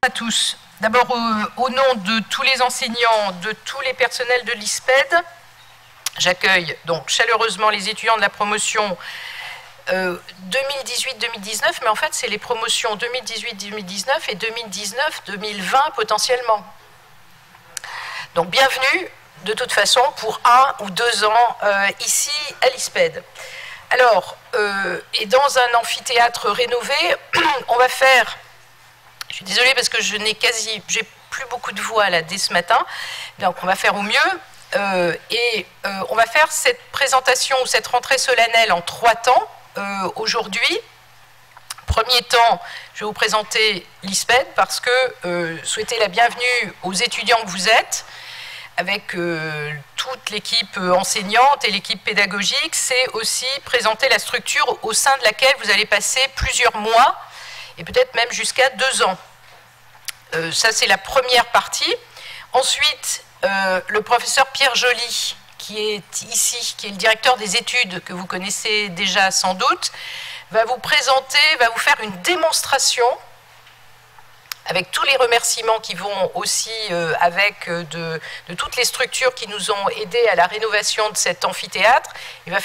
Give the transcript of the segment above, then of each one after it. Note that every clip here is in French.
à tous. D'abord, au nom de tous les enseignants, de tous les personnels de l'ISPED, j'accueille donc chaleureusement les étudiants de la promotion 2018-2019, mais en fait, c'est les promotions 2018-2019 et 2019-2020 potentiellement. Donc, bienvenue, de toute façon, pour 1 ou 2 ans ici à l'ISPED. Alors, et dans un amphithéâtre rénové, on va faire... Je suis désolée parce que j'ai plus beaucoup de voix là dès ce matin, donc on va faire au mieux. On va faire cette présentation ou cette rentrée solennelle en 3 temps aujourd'hui. Premier temps, je vais vous présenter l'ISPED parce que souhaiter la bienvenue aux étudiants que vous êtes, avec toute l'équipe enseignante et l'équipe pédagogique, c'est aussi présenter la structure au sein de laquelle vous allez passer plusieurs mois et peut-être même jusqu'à 2 ans. Ça, c'est la première partie. Ensuite, le professeur Pierre Joly, qui est ici, qui est le directeur des études, que vous connaissez déjà sans doute, va vous présenter, va vous faire une démonstration avec tous les remerciements qui vont aussi avec de toutes les structures qui nous ont aidés à la rénovation de cet amphithéâtre. Il va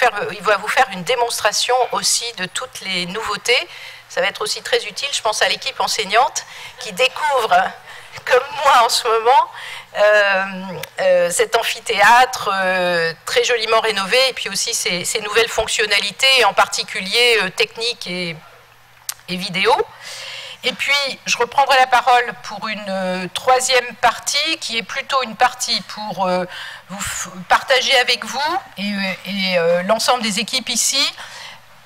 vous faire une démonstration aussi de toutes les nouveautés. Ça va être aussi très utile, je pense à l'équipe enseignante qui découvre, comme moi en ce moment, cet amphithéâtre très joliment rénové et puis aussi ses nouvelles fonctionnalités, en particulier techniques et vidéo. Et puis, je reprendrai la parole pour une 3e partie, qui est plutôt une partie pour vous partager avec vous et l'ensemble des équipes ici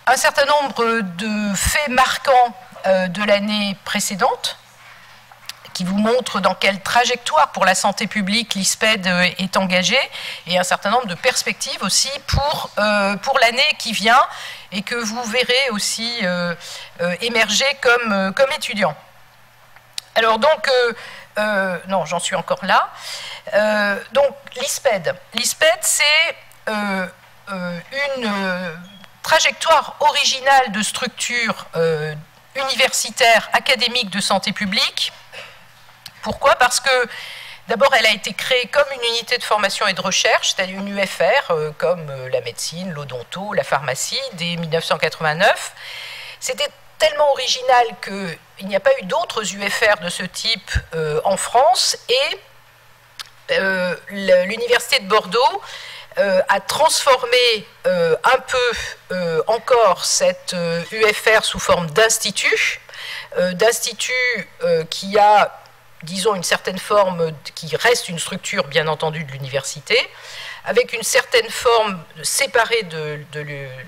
un certain nombre de faits marquants de l'année précédente, qui vous montrent dans quelle trajectoire pour la santé publique l'ISPED est engagée, et un certain nombre de perspectives aussi pour l'année qui vient, et que vous verrez aussi émerger comme étudiant. Alors donc, non, j'en suis encore là. Donc l'ISPED. L'ISPED, c'est une trajectoire originale de structure universitaire, académique de santé publique. Pourquoi? Parce que d'abord, elle a été créée comme une unité de formation et de recherche, c'est-à-dire une UFR, comme la médecine, l'odonto, la pharmacie, dès 1989. C'était tellement original qu'il n'y a pas eu d'autres UFR de ce type en France, et l'Université de Bordeaux a transformé un peu encore cette UFR sous forme d'institut, qui a, disons, une certaine forme, qui reste une structure, bien entendu, de l'université, avec une certaine forme séparée de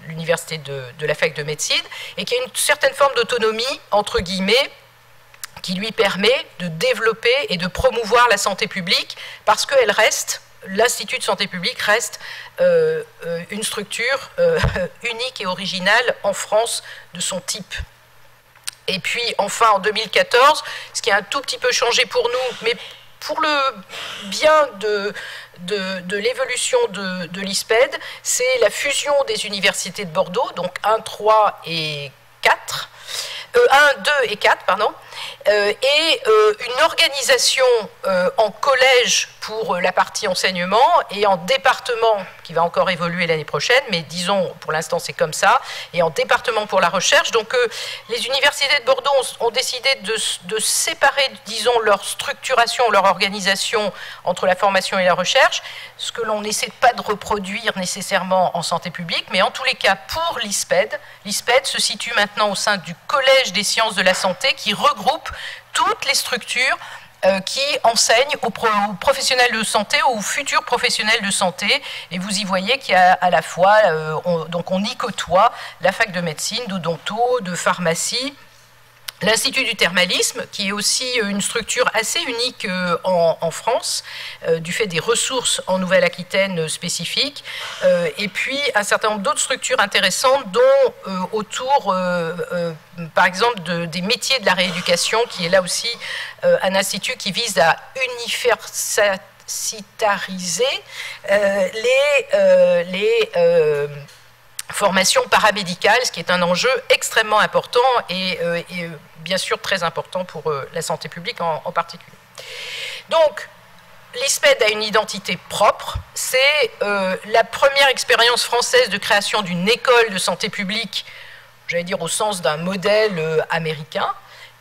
l'université de la fac de médecine, et qui a une certaine forme d'autonomie, entre guillemets, qui lui permet de développer et de promouvoir la santé publique, parce qu'elle reste... L'Institut de santé publique reste une structure unique et originale en France de son type. Et puis enfin en 2014, ce qui a un tout petit peu changé pour nous, mais pour le bien de l'évolution de l'ISPED, c'est la fusion des universités de Bordeaux, donc 1, 3 et 4. 1, 2 et 4, pardon, et une organisation en collège pour la partie enseignement et en département, qui va encore évoluer l'année prochaine, mais disons, pour l'instant c'est comme ça, et en département pour la recherche. Donc les universités de Bordeaux ont décidé de séparer, disons, leur structuration, leur organisation entre la formation et la recherche, ce que l'on n'essaie pas de reproduire nécessairement en santé publique, mais en tous les cas pour l'ISPED. L'ISPED se situe maintenant au sein du Collège des sciences de la santé, qui regroupe toutes les structures qui enseignent aux professionnels de santé, aux futurs professionnels de santé, et vous y voyez qu'il y a à la fois, on y côtoie la fac de médecine, d'odonto, de pharmacie, l'Institut du thermalisme, qui est aussi une structure assez unique en France, du fait des ressources en Nouvelle-Aquitaine spécifiques, et puis un certain nombre d'autres structures intéressantes, dont autour, par exemple, des métiers de la rééducation, qui est là aussi un institut qui vise à universitariser formation paramédicale, ce qui est un enjeu extrêmement important et bien sûr très important pour la santé publique en particulier. Donc, l'ISPED a une identité propre. C'est la première expérience française de création d'une école de santé publique, j'allais dire au sens d'un modèle américain,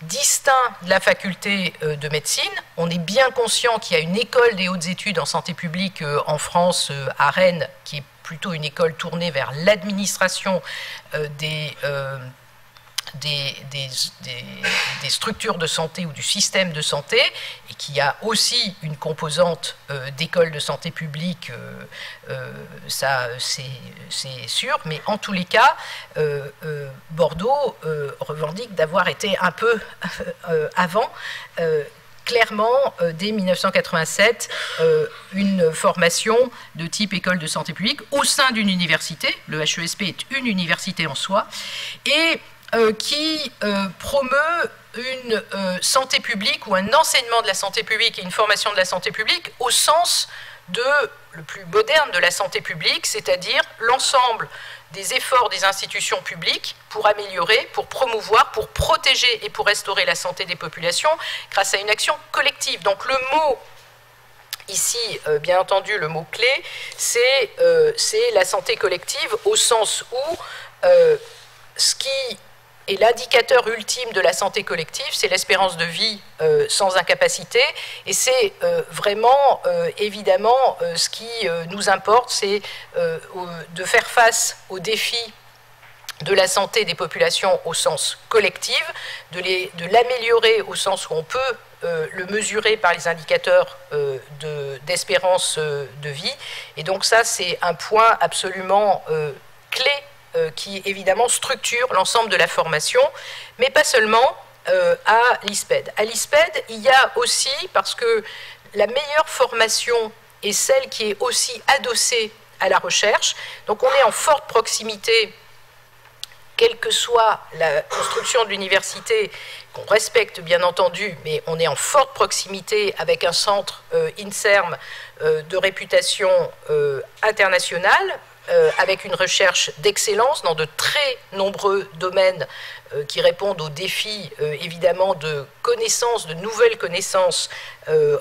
distinct de la faculté de médecine. On est bien conscient qu'il y a une école des hautes études en santé publique en France, à Rennes, qui est plutôt une école tournée vers l'administration des structures de santé ou du système de santé, et qui a aussi une composante d'école de santé publique, ça c'est sûr, mais en tous les cas, Bordeaux revendique d'avoir été un peu avant, clairement, dès 1987, une formation de type école de santé publique au sein d'une université. Le HESP est une université en soi, et qui promeut une santé publique ou un enseignement de la santé publique et une formation de la santé publique au sens le plus moderne de la santé publique, c'est-à-dire l'ensemble des efforts des institutions publiques pour améliorer, pour promouvoir, pour protéger et pour restaurer la santé des populations grâce à une action collective. Donc le mot ici, bien entendu, le mot-clé, c'est la santé collective au sens où ce qui est l'indicateur ultime de la santé collective, c'est l'espérance de vie sans incapacité, et c'est vraiment, évidemment, ce qui nous importe, c'est de faire face aux défis de la santé des populations au sens collectif, de l'améliorer au sens où on peut le mesurer par les indicateurs d'espérance de vie. Et donc ça, c'est un point absolument clé qui, évidemment, structure l'ensemble de la formation, mais pas seulement à l'ISPED. À l'ISPED, il y a aussi, parce que la meilleure formation est celle qui est aussi adossée à la recherche, donc on est en forte proximité, quelle que soit la construction de l'université, qu'on respecte bien entendu, mais on est en forte proximité avec un centre INSERM de réputation internationale, avec une recherche d'excellence dans de très nombreux domaines qui répondent aux défis, évidemment, de connaissances, de nouvelles connaissances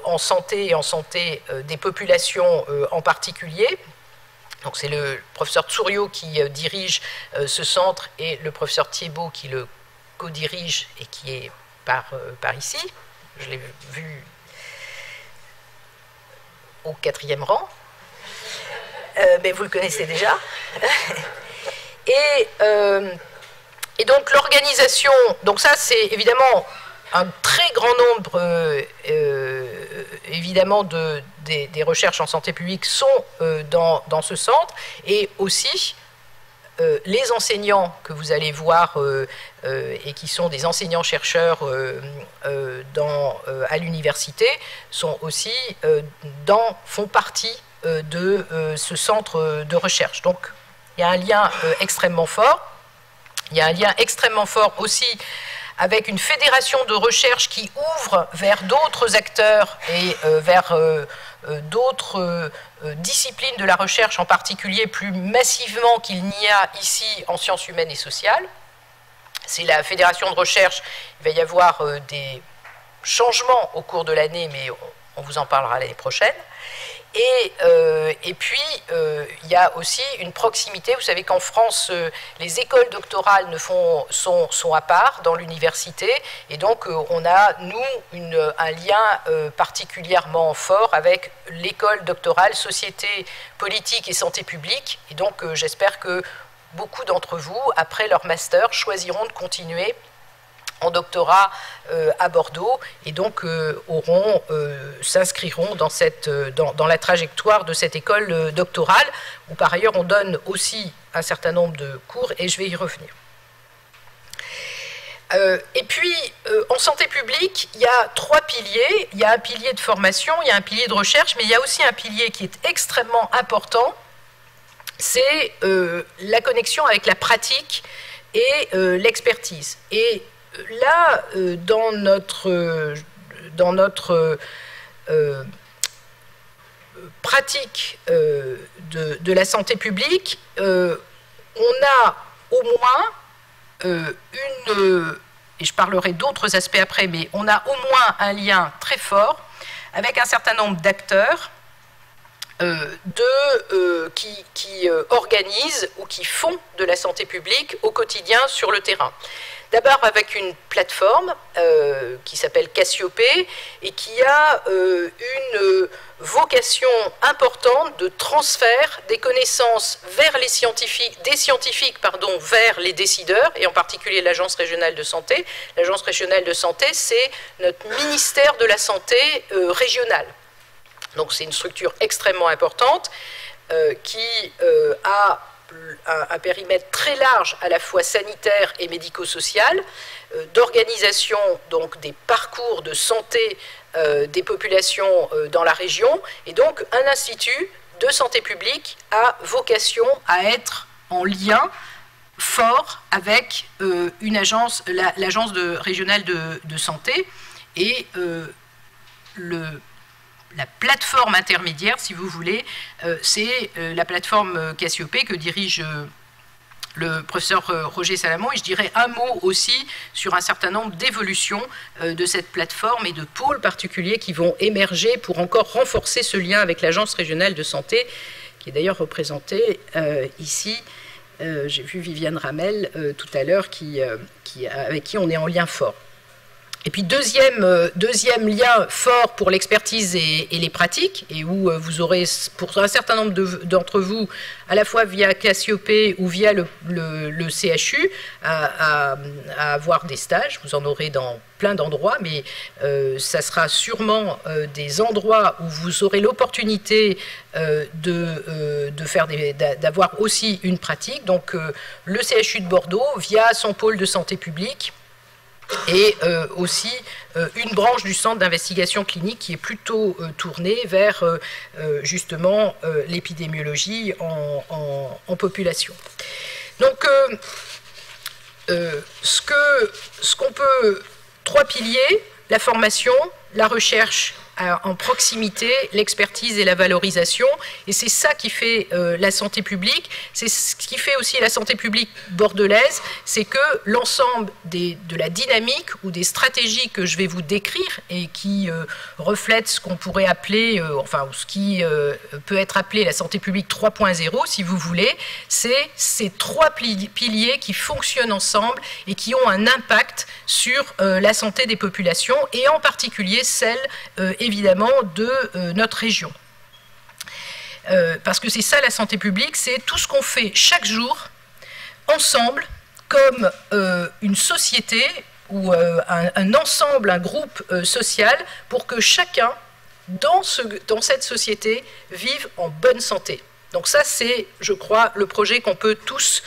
en santé et en santé des populations en particulier. Donc c'est le professeur Tsourio qui dirige ce centre et le professeur Thiebaud qui le co-dirige et qui est par ici. Je l'ai vu au 4e rang. Mais vous le connaissez déjà. Et donc l'organisation, donc ça c'est évidemment un très grand nombre évidemment des recherches en santé publique sont dans ce centre, et aussi les enseignants que vous allez voir et qui sont des enseignants-chercheurs à l'université sont aussi font partie de ce centre de recherche. Donc il y a un lien extrêmement fort. Il y a un lien extrêmement fort aussi avec une fédération de recherche qui ouvre vers d'autres acteurs et vers d'autres disciplines de la recherche, en particulier plus massivement qu'il n'y a ici en sciences humaines et sociales. C'est la fédération de recherche. Il va y avoir des changements au cours de l'année, mais on vous en parlera l'année prochaine. Et puis, il y a aussi une proximité. Vous savez qu'en France, les écoles doctorales sont à part dans l'université. Et donc, on a, nous, un lien particulièrement fort avec l'école doctorale, société politique et santé publique. Et donc, j'espère que beaucoup d'entre vous, après leur master, choisiront de continuer en doctorat à Bordeaux, et donc s'inscriront dans la trajectoire de cette école doctorale, où par ailleurs on donne aussi un certain nombre de cours, et je vais y revenir. Et puis, en santé publique, il y a 3 piliers. Il y a un pilier de formation, il y a un pilier de recherche, mais il y a aussi un pilier qui est extrêmement important, c'est la connexion avec la pratique et l'expertise. Et là, dans notre pratique de la santé publique, on a au moins et je parlerai d'autres aspects après, mais on a au moins un lien très fort avec un certain nombre d'acteurs qui organisent ou qui font de la santé publique au quotidien sur le terrain. D'abord avec une plateforme qui s'appelle Cassiopée et qui a une vocation importante de transfert des connaissances vers les scientifiques, vers les décideurs, et en particulier l'Agence régionale de santé. L'Agence régionale de santé, c'est notre ministère de la santé régional. Donc c'est une structure extrêmement importante qui a un périmètre très large à la fois sanitaire et médico-social, d'organisation donc des parcours de santé des populations dans la région, et donc un institut de santé publique a vocation à être en lien fort avec une agence, l'agence régionale de santé, et la plateforme intermédiaire, si vous voulez, c'est la plateforme Cassiopée que dirige le professeur Roger Salamon, et je dirais un mot aussi sur un certain nombre d'évolutions de cette plateforme et de pôles particuliers qui vont émerger pour encore renforcer ce lien avec l'Agence régionale de santé, qui est d'ailleurs représentée ici. J'ai vu Viviane Ramel tout à l'heure avec qui on est en lien fort. Et puis deuxième lien fort pour l'expertise et les pratiques, et où vous aurez, pour un certain nombre d'entre vous, à la fois via Cassiopée ou via le CHU, à avoir des stages. Vous en aurez dans plein d'endroits, mais ça sera sûrement des endroits où vous aurez l'opportunité d'avoir aussi une pratique. Donc le CHU de Bordeaux, via son pôle de santé publique, et aussi une branche du centre d'investigation clinique qui est plutôt tournée vers justement l'épidémiologie en population. Donc trois piliers: la formation, la recherche en proximité, l'expertise et la valorisation, et c'est ça qui fait la santé publique. C'est ce qui fait aussi la santé publique bordelaise, c'est que l'ensemble de la dynamique ou des stratégies que je vais vous décrire et qui reflètent ce qu'on pourrait appeler, enfin ce qui peut être appelé la santé publique 3.0 si vous voulez, c'est ces trois piliers qui fonctionnent ensemble et qui ont un impact sur la santé des populations, et en particulier celle évidemment de notre région. Parce que c'est ça la santé publique, c'est tout ce qu'on fait chaque jour ensemble comme une société ou un ensemble, un groupe social, pour que chacun dans cette société vive en bonne santé. Donc ça, c'est, je crois, le projet qu'on peut tous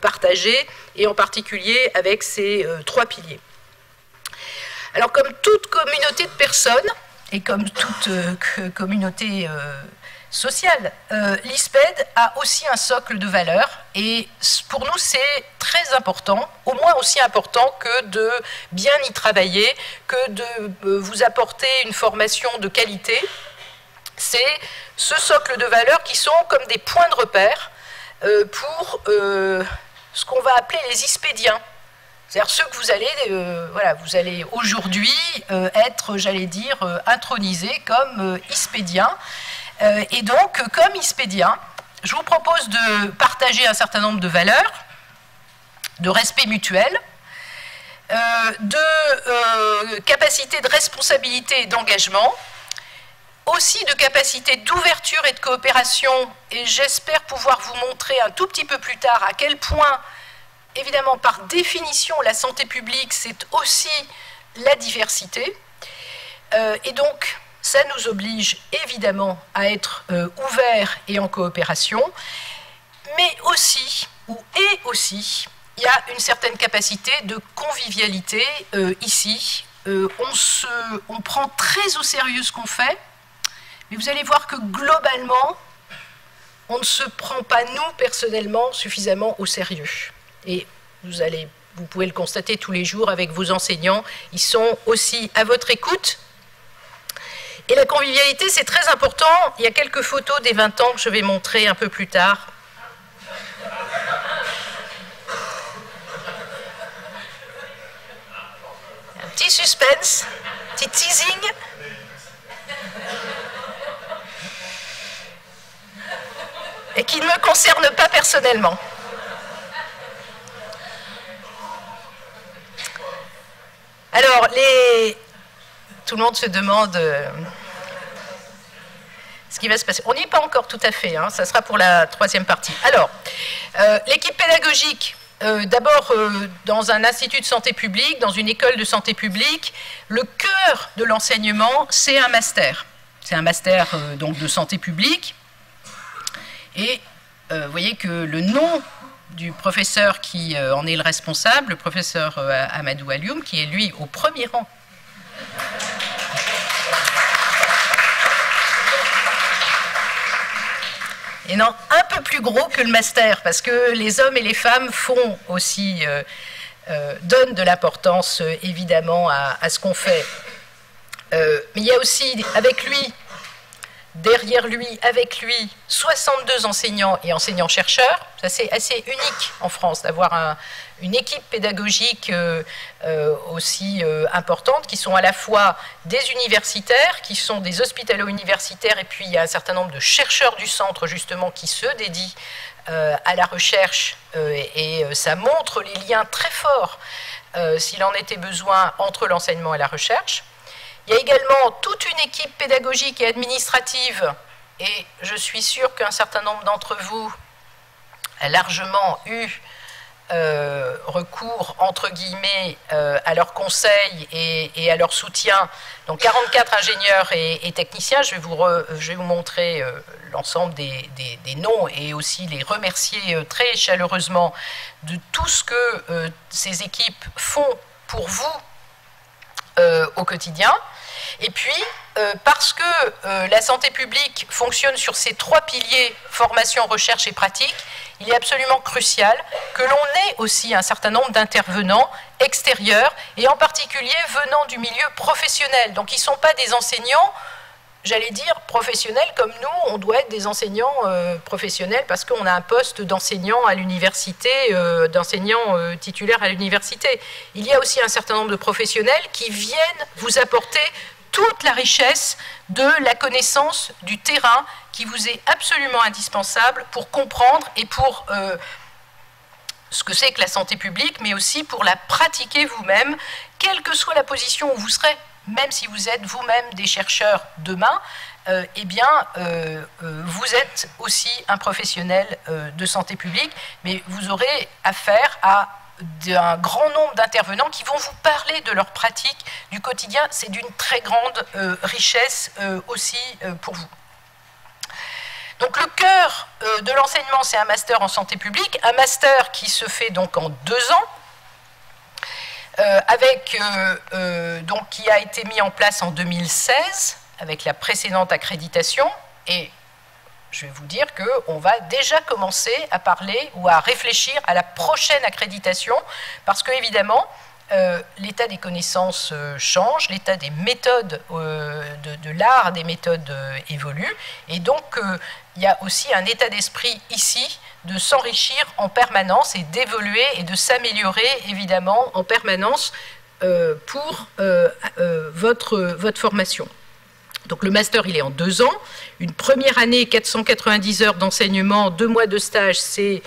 partager, et en particulier avec ces trois piliers. Alors, comme toute communauté de personnes, et comme toute communauté sociale, l'ISPED a aussi un socle de valeurs, et pour nous c'est très important, au moins aussi important que de bien y travailler, que de vous apporter une formation de qualité. C'est ce socle de valeurs qui sont comme des points de repère pour ce qu'on va appeler les ispédiens. C'est-à-dire ceux que vous allez aujourd'hui être, j'allais dire, intronisés comme ispédiens. Et donc, comme ispédiens, je vous propose de partager un certain nombre de valeurs, de respect mutuel, de capacité de responsabilité et d'engagement, aussi de capacité d'ouverture et de coopération, et j'espère pouvoir vous montrer un tout petit peu plus tard à quel point, évidemment, par définition, la santé publique, c'est aussi la diversité. Et donc, ça nous oblige évidemment à être ouverts et en coopération, mais aussi, il y a une certaine capacité de convivialité ici. On prend très au sérieux ce qu'on fait, mais vous allez voir que globalement, on ne se prend pas, nous, personnellement, suffisamment au sérieux. Et vous pouvez le constater tous les jours avec vos enseignants, ils sont aussi à votre écoute. Et la convivialité, c'est très important. Il y a quelques photos des 20 ans que je vais montrer un peu plus tard. suspense, petit teasing. Et qui ne me concerne pas personnellement. Alors, tout le monde se demande ce qui va se passer. On n'y est pas encore tout à fait, hein, ça sera pour la troisième partie. Alors, l'équipe pédagogique, d'abord dans un institut de santé publique, dans une école de santé publique, le cœur de l'enseignement, c'est un master. C'est un master donc de santé publique. Et vous voyez que le nom du professeur qui en est le responsable, le professeur Amadou Alioum, qui est lui au premier rang. Et non, un peu plus gros que le master, parce que les hommes et les femmes font aussi, donnent de l'importance évidemment à ce qu'on fait. Mais il y a aussi avec lui, derrière lui, avec lui, 62 enseignants et enseignants-chercheurs. Ça, c'est assez unique en France d'avoir une équipe pédagogique aussi importante, qui sont à la fois des universitaires, qui sont des hospitalo-universitaires, et puis il y a un certain nombre de chercheurs du centre, justement, qui se dédient à la recherche, et ça montre les liens très forts, s'il en était besoin, entre l'enseignement et la recherche. Il y a également toute une équipe pédagogique et administrative, et je suis sûre qu'un certain nombre d'entre vous a largement eu recours, entre guillemets, à leurs conseils et à leur soutien. Donc 44 ingénieurs et techniciens, je vais vous montrer l'ensemble des noms et aussi les remercier très chaleureusement de tout ce que ces équipes font pour vous au quotidien. Et puis, parce que la santé publique fonctionne sur ces trois piliers, formation, recherche et pratique, il est absolument crucial que l'on ait aussi un certain nombre d'intervenants extérieurs, et en particulier venant du milieu professionnel. Donc, ils ne sont pas des enseignants, j'allais dire, professionnels comme nous. On doit être des enseignants professionnels parce qu'on a un poste d'enseignant à l'université, d'enseignant titulaire à l'université. Il y a aussi un certain nombre de professionnels qui viennent vous apporter toute la richesse de la connaissance du terrain qui vous est absolument indispensable pour comprendre et pour ce que c'est que la santé publique, mais aussi pour la pratiquer vous-même, quelle que soit la position où vous serez, même si vous êtes vous-même des chercheurs demain, eh bien, vous êtes aussi un professionnel de santé publique, mais vous aurez affaire à d'un grand nombre d'intervenants qui vont vous parler de leur pratique du quotidien. C'est d'une très grande richesse aussi pour vous. Donc le cœur de l'enseignement, c'est un master en santé publique, un master qui se fait donc en 2 ans, donc qui a été mis en place en 2016 avec la précédente accréditation, et je vais vous dire qu'on va déjà commencer à parler ou à réfléchir à la prochaine accréditation, parce que évidemment l'état des connaissances change, l'état des méthodes de l'art des méthodes évolue, et donc il y a aussi un état d'esprit ici de s'enrichir en permanence et d'évoluer et de s'améliorer évidemment en permanence pour votre formation. Donc le master, il est en 2 ans. Une première année, 490 heures d'enseignement, 2 mois de stage, c'est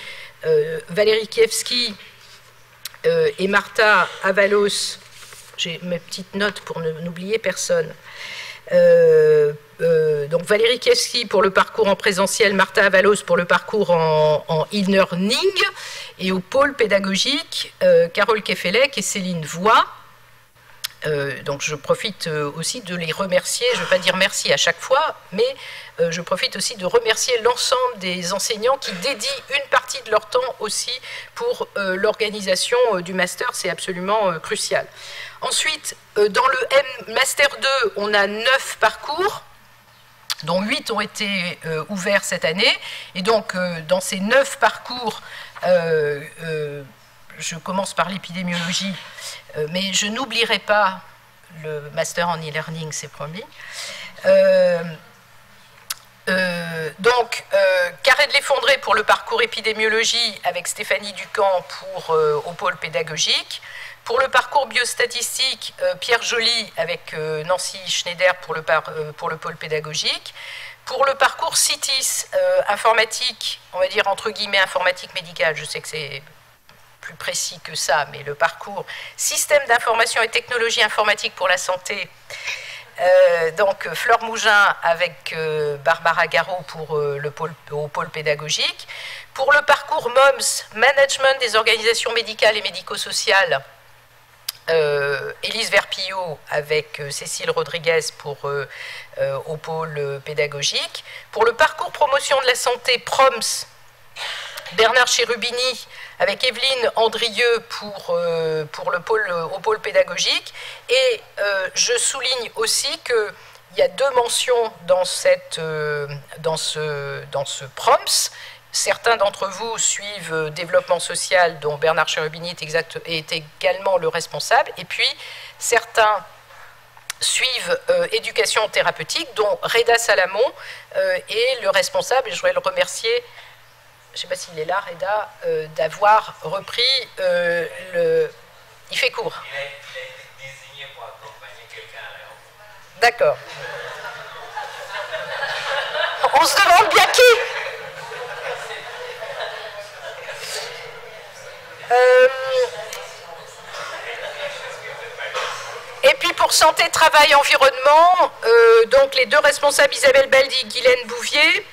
Valérie Kievski et Martha Avalos. J'ai mes petites notes pour n'oublier personne. Donc Valérie Kievski pour le parcours en présentiel, Martha Avalos pour le parcours en e-learning, et au pôle pédagogique, Carole Kefelec et Céline Voix. Donc je profite aussi de les remercier, je ne vais pas dire merci à chaque fois, mais je profite aussi de remercier l'ensemble des enseignants qui dédient une partie de leur temps aussi pour l'organisation du master, c'est absolument crucial. Ensuite, dans le Master 2, on a 9 parcours, dont 8 ont été ouverts cette année, et donc dans ces 9 parcours, je commence par l'épidémiologie, mais je n'oublierai pas le master en e-learning, c'est promis. Donc, Carré de l'Effondré pour le parcours épidémiologie avec Stéphanie Ducamp au pôle pédagogique, Pour le parcours biostatistique, Pierre Joly avec Nancy Schneider pour le pôle pédagogique. Pour le parcours CITIS, informatique, on va dire entre guillemets informatique médicale, je sais que c'est plus précis que ça, mais le parcours système d'information et technologie informatique pour la santé, donc Fleur Mougin avec Barbara Garot pour au pôle pédagogique. Pour le parcours MOMS, management des organisations médicales et médico-sociales, Élise Verpillot avec Cécile Rodriguez au pôle pédagogique. Pour le parcours promotion de la santé, PROMS, Bernard Chérubini avec Evelyne Andrieux au pôle pédagogique. Et je souligne aussi qu'il y a 2 mentions dans ce PROMS. Certains d'entre vous suivent développement social, dont Bernard Chérubini est également le responsable, et puis certains suivent éducation thérapeutique, dont Reda Salamon est le responsable, et je voudrais le remercier, je ne sais pas s'il est là, Reda, d'avoir repris Il fait court. Il a été désigné pour accompagner quelqu'un à l'aéroport. D'accord. On se demande bien qui. Et puis pour santé, travail, environnement, donc les 2 responsables, Isabelle Baldi et Guylaine Bouvier,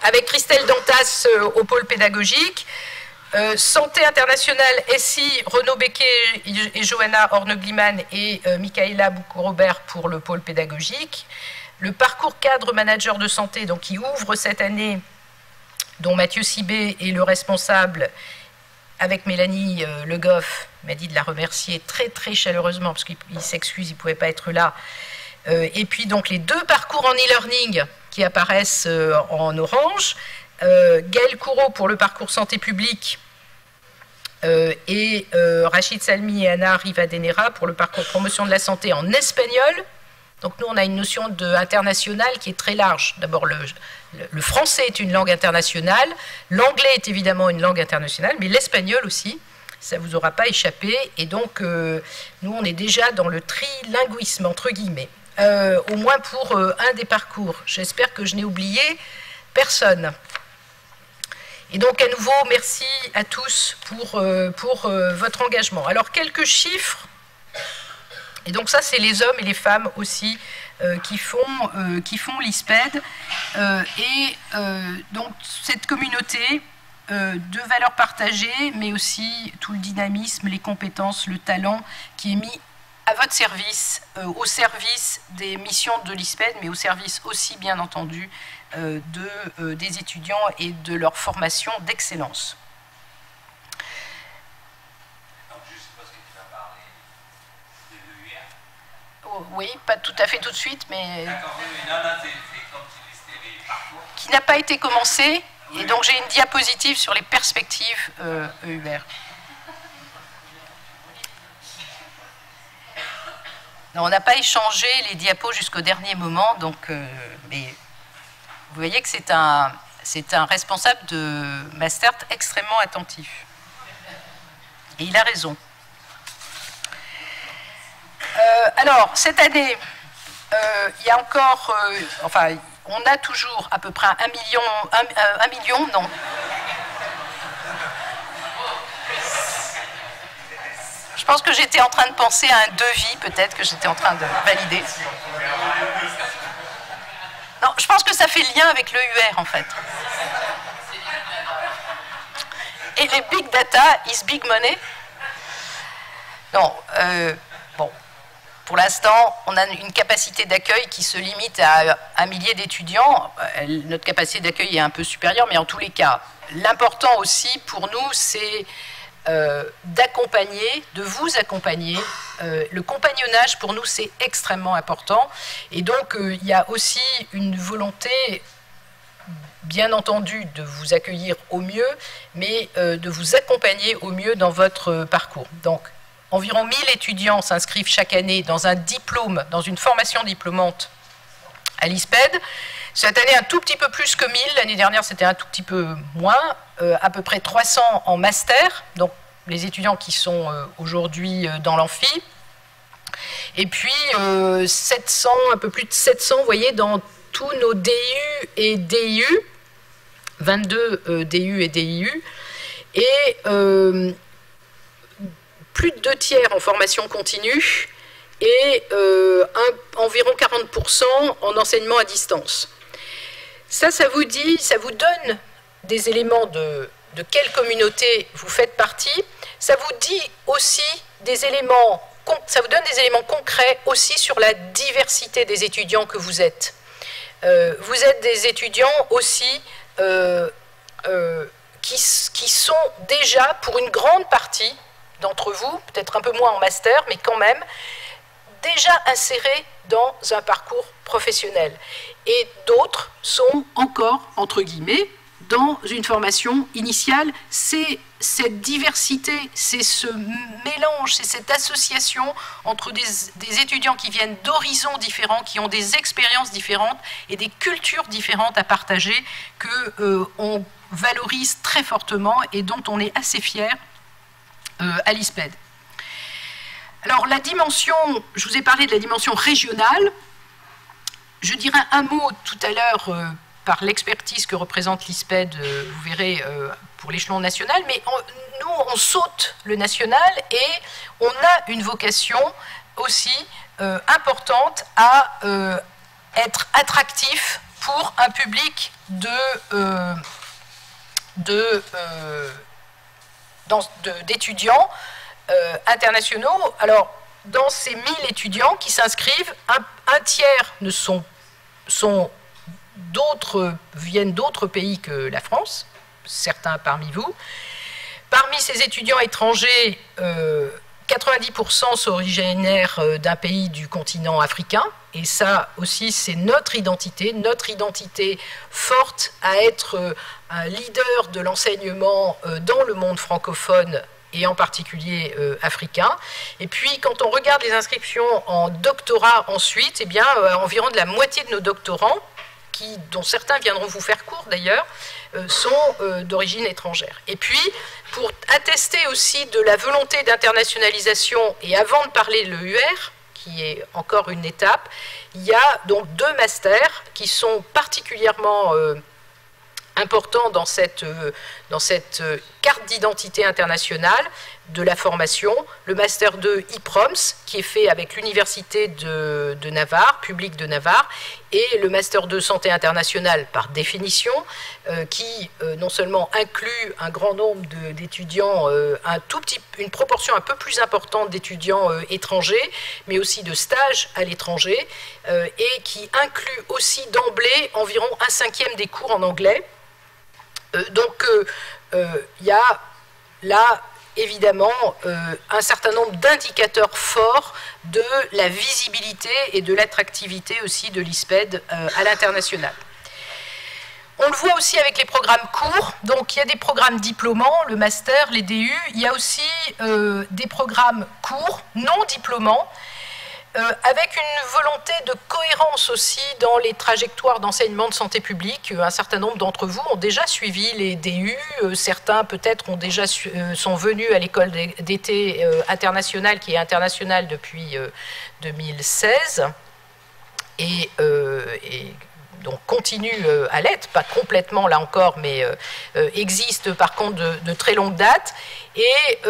avec Christelle Dantas au pôle pédagogique, santé internationale, SI, Renaud Becquet et Johanna Horne-Gliman et Michaela Boucourt-Robert pour le pôle pédagogique, le parcours cadre manager de santé, donc qui ouvre cette année, dont Mathieu Sibé est le responsable, avec Mélanie Le Goff, m'a dit de la remercier très très chaleureusement, parce qu'il s'excuse, il ne pouvait pas être là. Et puis donc les 2 parcours en e-learning qui apparaissent en orange, Gaël Courreau pour le parcours santé publique, et Rachid Salmi et Anna Rivadenera pour le parcours promotion de la santé en espagnol. Donc nous, on a une notion d'international qui est très large. D'abord, le français est une langue internationale, l'anglais est évidemment une langue internationale, mais l'espagnol aussi, ça ne vous aura pas échappé. Et donc, nous, on est déjà dans le trilinguisme, entre guillemets, au moins pour un des parcours. J'espère que je n'ai oublié personne. Et donc, à nouveau, merci à tous pour votre engagement. Alors, quelques chiffres. Et donc ça, c'est les hommes et les femmes aussi qui font l'ISPED. Donc cette communauté de valeurs partagées, mais aussi tout le dynamisme, les compétences, le talent qui est mis à votre service, au service des missions de l'ISPED, mais au service aussi, bien entendu, des étudiants et de leur formation d'excellence. Oui, pas tout à fait tout de suite, mais qui n'a pas été commencé. Et donc j'ai une diapositive sur les perspectives EUR. Non, on n'a pas échangé les diapos jusqu'au dernier moment, donc, mais vous voyez que c'est un responsable de Mastert extrêmement attentif. Et il a raison. Alors, cette année, il y a encore, enfin, on a toujours à peu près 1 million, non. Je pense que j'étais en train de penser à un devis, peut-être que j'étais en train de valider. Non, je pense que ça fait lien avec l'EUR, en fait. Et les big data is big money. Non, bon. Pour l'instant, on a une capacité d'accueil qui se limite à 1 millier d'étudiants. Notre capacité d'accueil est un peu supérieure, mais en tous les cas, l'important aussi pour nous, c'est d'accompagner, de vous accompagner. Le compagnonnage, pour nous, c'est extrêmement important. Et donc, il y a aussi une volonté, bien entendu, de vous accueillir au mieux, mais de vous accompagner au mieux dans votre parcours. Donc, environ 1000 étudiants s'inscrivent chaque année dans un diplôme, dans une formation diplômante à l'ISPED. Cette année, un tout petit peu plus que 1000. L'année dernière, c'était un tout petit peu moins. à peu près 300 en master, donc les étudiants qui sont aujourd'hui dans l'amphi, et puis 700, un peu plus de 700, vous voyez, dans tous nos DU et DIU, 22 DU et DIU, et plus de 2/3 en formation continue et environ 40% en enseignement à distance. Ça vous dit, ça vous donne des éléments de quelle communauté vous faites partie. Ça vous dit aussi des éléments, ça vous donne des éléments concrets aussi sur la diversité des étudiants que vous êtes. Vous êtes des étudiants aussi qui sont déjà, pour une grande partie d'entre vous, peut-être un peu moins en master, mais quand même, déjà insérés dans un parcours professionnel. Et d'autres sont encore, entre guillemets, dans une formation initiale. C'est cette diversité, c'est ce mélange, c'est cette association entre des étudiants qui viennent d'horizons différents, qui ont des expériences différentes et des cultures différentes à partager qu'on valorise très fortement et dont on est assez fier à l'ISPED. Alors la dimension, je vous ai parlé de la dimension régionale, je dirais un mot tout à l'heure par l'expertise que représente l'ISPED, vous verrez, pour l'échelon national, mais nous, on saute le national et on a une vocation aussi importante à être attractif pour un public d'étudiants internationaux. Alors, dans ces 1000 étudiants qui s'inscrivent, un tiers viennent d'autres pays que la France, certains parmi vous. Parmi ces étudiants étrangers, 90% sont originaires d'un pays du continent africain, et ça aussi c'est notre identité forte à être un leader de l'enseignement dans le monde francophone et en particulier africain. Et puis, quand on regarde les inscriptions en doctorat ensuite, eh bien, environ de la moitié de nos doctorants, dont certains viendront vous faire cours d'ailleurs, sont d'origine étrangère. Et puis, pour attester aussi de la volonté d'internationalisation, et avant de parler de l'EUR, qui est encore une étape, il y a donc 2 masters qui sont particulièrement important dans cette carte d'identité internationale de la formation, le Master 2 IPROMS, qui est fait avec l'Université de Navarre, publique de Navarre, et le Master 2 Santé internationale, par définition, qui non seulement inclut un grand nombre d'étudiants, une proportion un peu plus importante d'étudiants étrangers, mais aussi de stages à l'étranger, et qui inclut aussi d'emblée environ 1/5 des cours en anglais. Donc, il y a là, évidemment, un certain nombre d'indicateurs forts de la visibilité et de l'attractivité aussi de l'ISPED à l'international. On le voit aussi avec les programmes courts. Donc, il y a des programmes diplômants, le master, les DU. Il y a aussi des programmes courts, non diplômants, avec une volonté de cohérence aussi dans les trajectoires d'enseignement de santé publique. Un certain nombre d'entre vous ont déjà suivi les DU, certains peut-être sont venus à l'école d'été internationale, qui est internationale depuis 2016, et donc continue à l'être, pas complètement là encore, mais existe par contre de très longue date. Et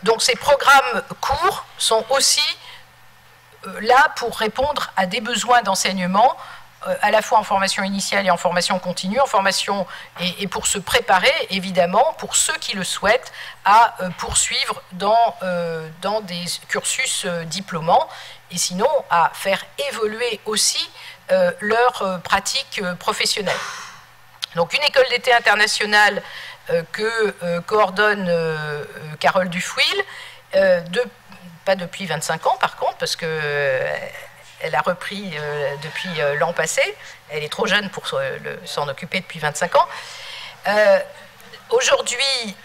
donc ces programmes courts sont aussi là pour répondre à des besoins d'enseignement, à la fois en formation initiale et en formation continue, en formation et pour se préparer, évidemment, pour ceux qui le souhaitent, à poursuivre dans des cursus diplômants, et sinon à faire évoluer aussi leur pratique professionnelle. Donc une école d'été internationale que coordonne Carole Dufouil, pas depuis 25 ans par contre, parce qu'elle a repris depuis l'an passé, elle est trop jeune pour s'en occuper depuis 25 ans. Aujourd'hui,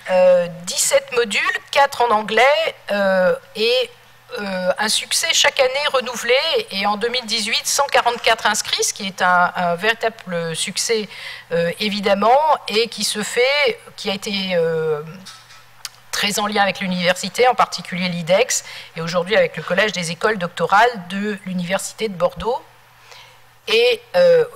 17 modules, 4 en anglais et un succès chaque année renouvelé, et en 2018, 144 inscrits, ce qui est un véritable succès évidemment, et qui a été très en lien avec l'université, en particulier l'IDEX, et aujourd'hui avec le Collège des écoles doctorales de l'Université de Bordeaux. Et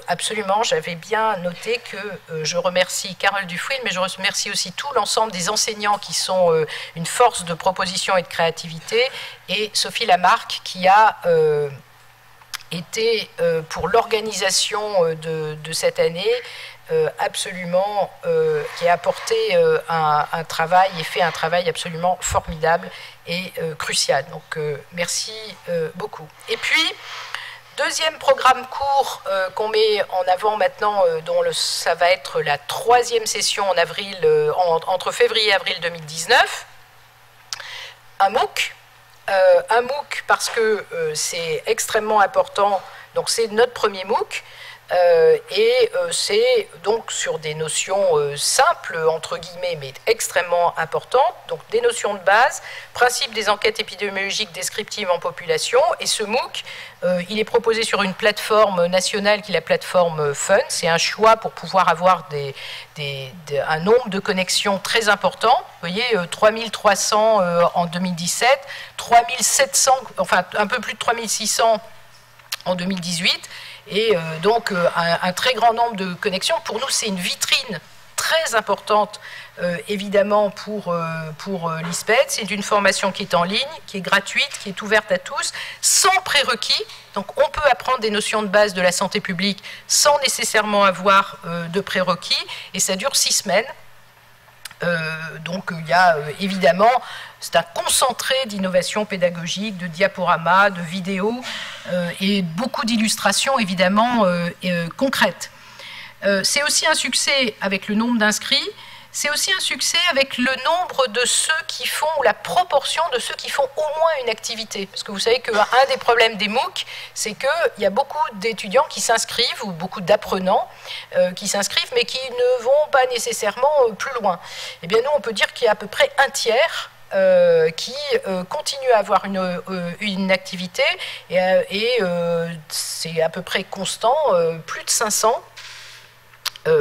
absolument, j'avais bien noté que je remercie Carole Dufouil, mais je remercie aussi tout l'ensemble des enseignants qui sont une force de proposition et de créativité, et Sophie Lamarck qui a été pour l'organisation de cette année absolument, qui a apporté un travail et fait un travail absolument formidable et crucial. Donc merci beaucoup. Et puis, deuxième programme court qu'on met en avant maintenant, ça va être la 3e session en avril, entre février et avril 2019, un MOOC. Un MOOC parce que c'est extrêmement important, donc c'est notre premier MOOC, et c'est donc sur des notions simples, entre guillemets, mais extrêmement importantes, donc des notions de base, principe des enquêtes épidémiologiques descriptives en population, et ce MOOC, il est proposé sur une plateforme nationale qui est la plateforme FUN, c'est un choix pour pouvoir avoir un nombre de connexions très important, vous voyez, 3300 en 2017, 3700, enfin un peu plus de 3600 en 2018, et donc un très grand nombre de connexions. Pour nous, c'est une vitrine très importante, évidemment, pour l'ISPED. C'est une formation qui est en ligne, qui est gratuite, qui est ouverte à tous, sans prérequis. Donc on peut apprendre des notions de base de la santé publique sans nécessairement avoir de prérequis, et ça dure 6 semaines. Donc il y a évidemment, c'est un concentré d'innovation pédagogique, de diaporamas, de vidéos et beaucoup d'illustrations évidemment concrètes. C'est aussi un succès avec le nombre d'inscrits, c'est aussi un succès avec le nombre de ceux qui font, ou la proportion de ceux qui font au moins une activité. Parce que vous savez qu'un des problèmes des MOOC, c'est qu'il y a beaucoup d'étudiants qui s'inscrivent, ou beaucoup d'apprenants qui s'inscrivent, mais qui ne vont pas nécessairement plus loin. Eh bien nous, on peut dire qu'il y a à peu près un tiers qui continuent à avoir une activité, et c'est à peu près constant, plus de 500,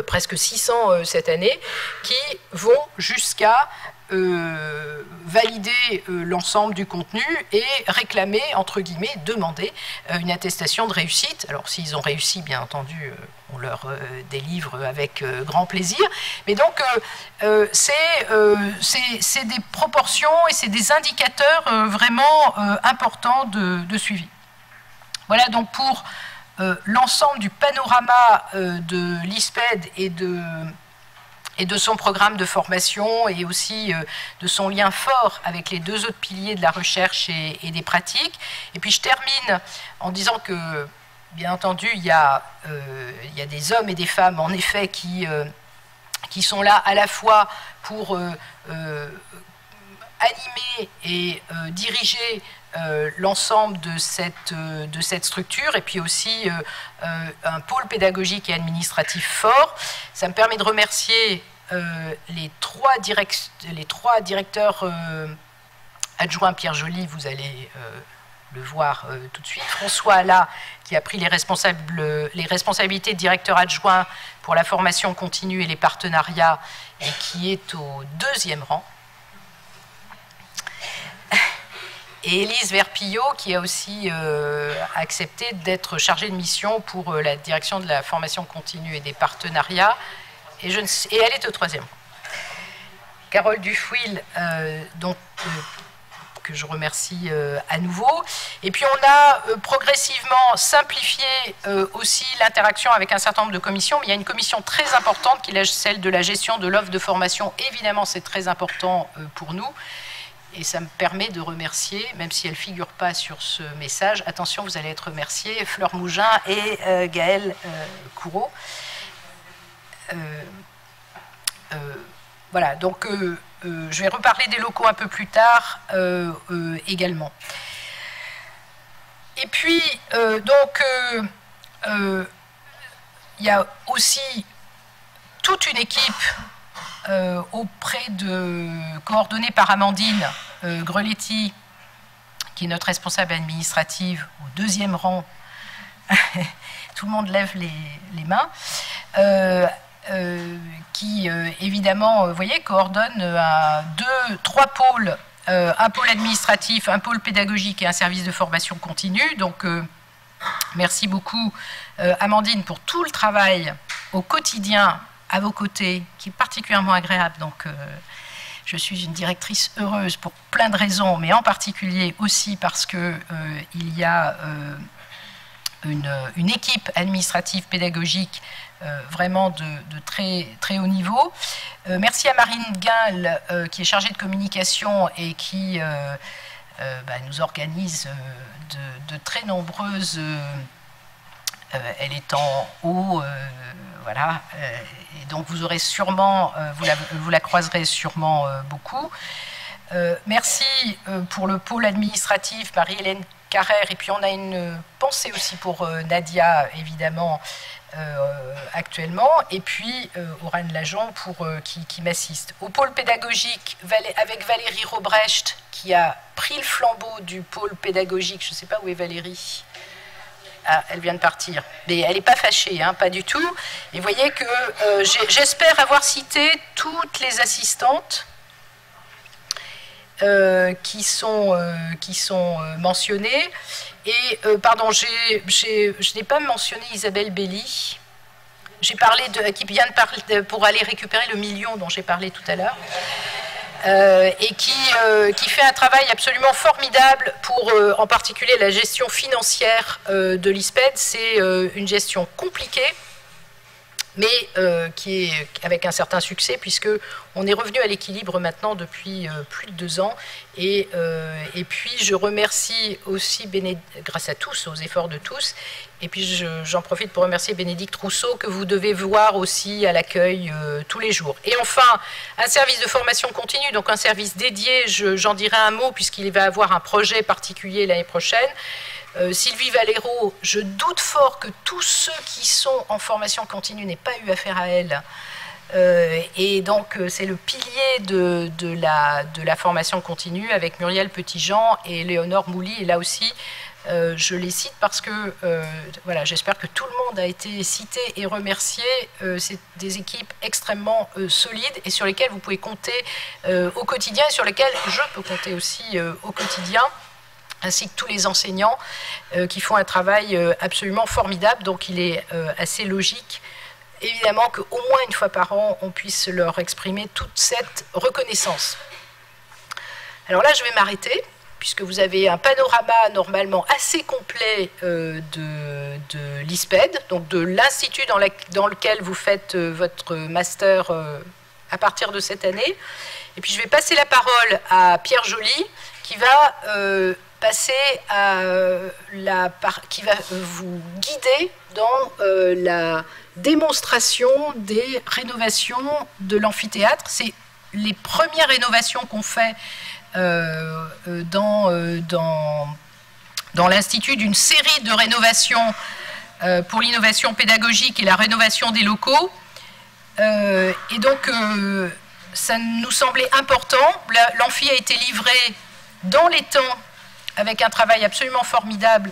presque 600 cette année, qui vont jusqu'à valider l'ensemble du contenu et réclamer, entre guillemets, demander une attestation de réussite. Alors s'ils ont réussi, bien entendu, on leur délivre avec grand plaisir. Mais donc c'est des proportions et c'est des indicateurs vraiment importants de suivi. Voilà donc pour l'ensemble du panorama de l'ISPED et de son programme de formation, et aussi de son lien fort avec les 2 autres piliers de la recherche et des pratiques. Et puis je termine en disant que, bien entendu, il y a des hommes et des femmes, en effet, qui sont là à la fois pour animer et diriger l'ensemble de cette structure, et puis aussi un pôle pédagogique et administratif fort. Ça me permet de remercier les trois directeurs adjoints. Pierre Joly, vous allez le voir tout de suite. François Alla, qui a pris les responsabilités de directeur adjoint pour la formation continue et les partenariats, et qui est au 2e rang. Et Élise Verpillot, qui a aussi accepté d'être chargée de mission pour la direction de la formation continue et des partenariats, et elle est au 3e. Carole Dufouil, que je remercie à nouveau. Et puis on a progressivement simplifié aussi l'interaction avec un certain nombre de commissions, mais il y a une commission très importante qui est celle de la gestion de l'offre de formation. Évidemment, c'est très important pour nous. Et ça me permet de remercier, même si elle ne figure pas sur ce message, attention, vous allez être remerciés, Fleur Mougin et Gaëlle Couraud. Voilà, donc je vais reparler des locaux un peu plus tard également. Et puis, il y a aussi toute une équipe coordonnée par Amandine Greletti, qui est notre responsable administrative au 2e rang, tout le monde lève les mains, qui évidemment, vous voyez, coordonne 3 pôles, un pôle administratif, un pôle pédagogique et un service de formation continue. Donc, merci beaucoup, Amandine, pour tout le travail au quotidien à vos côtés, qui est particulièrement agréable. Donc, je suis une directrice heureuse pour plein de raisons, mais en particulier aussi parce que il y a une équipe administrative pédagogique vraiment de très, très haut niveau. Merci à Marine Guinle, qui est chargée de communication et qui nous organise de très nombreuses... elle est en haut, voilà, et donc vous aurez sûrement, vous la croiserez sûrement beaucoup. Merci pour le pôle administratif, Marie-Hélène Carrère, et puis on a une pensée aussi pour Nadia, évidemment, actuellement, et puis Aurane Lajon qui m'assiste. Au pôle pédagogique, avec Valérie Robrecht, qui a pris le flambeau du pôle pédagogique. Je ne sais pas où est Valérie. Ah, elle vient de partir. Mais elle n'est pas fâchée, hein, pas du tout. Et vous voyez que j'espère avoir cité toutes les assistantes qui sont mentionnées. Et, pardon, je n'ai pas mentionné Isabelle Belli. J'ai parlé qui vient de parler pour aller récupérer le million dont j'ai parlé tout à l'heure. Et qui fait un travail absolument formidable pour, en particulier, la gestion financière de l'ISPED. C'est une gestion compliquée, mais qui est avec un certain succès, puisqu'on est revenu à l'équilibre maintenant depuis plus de 2 ans. Et puis, je remercie aussi, grâce à tous, aux efforts de tous, et puis j'en profite pour remercier Bénédicte Rousseau, que vous devez voir aussi à l'accueil tous les jours. Et enfin, un service de formation continue, donc un service dédié, j'en dirai un mot, puisqu'il va avoir un projet particulier l'année prochaine. Sylvie Valero, je doute fort que tous ceux qui sont en formation continue n'aient pas eu affaire à elle. Et donc, c'est le pilier de la formation continue avec Muriel Petitjean et Léonore Mouly. Et là aussi, je les cite parce que voilà, j'espère que tout le monde a été cité et remercié. C'est des équipes extrêmement solides et sur lesquelles vous pouvez compter au quotidien et sur lesquelles je peux compter aussi au quotidien, ainsi que tous les enseignants qui font un travail absolument formidable. Donc il est assez logique, évidemment, qu'au moins une fois par an, on puisse leur exprimer toute cette reconnaissance. Alors là, je vais m'arrêter, puisque vous avez un panorama normalement assez complet de l'ISPED, donc de l'institut dans lequel vous faites votre master à partir de cette année. Et puis je vais passer la parole à Pierre Joly, qui va qui va vous guider dans la démonstration des rénovations de l'amphithéâtre. C'est les premières rénovations qu'on fait dans l'Institut, d'une série de rénovations pour l'innovation pédagogique et la rénovation des locaux. Et donc, ça nous semblait important. L'amphi a été livré dans les temps, avec un travail absolument formidable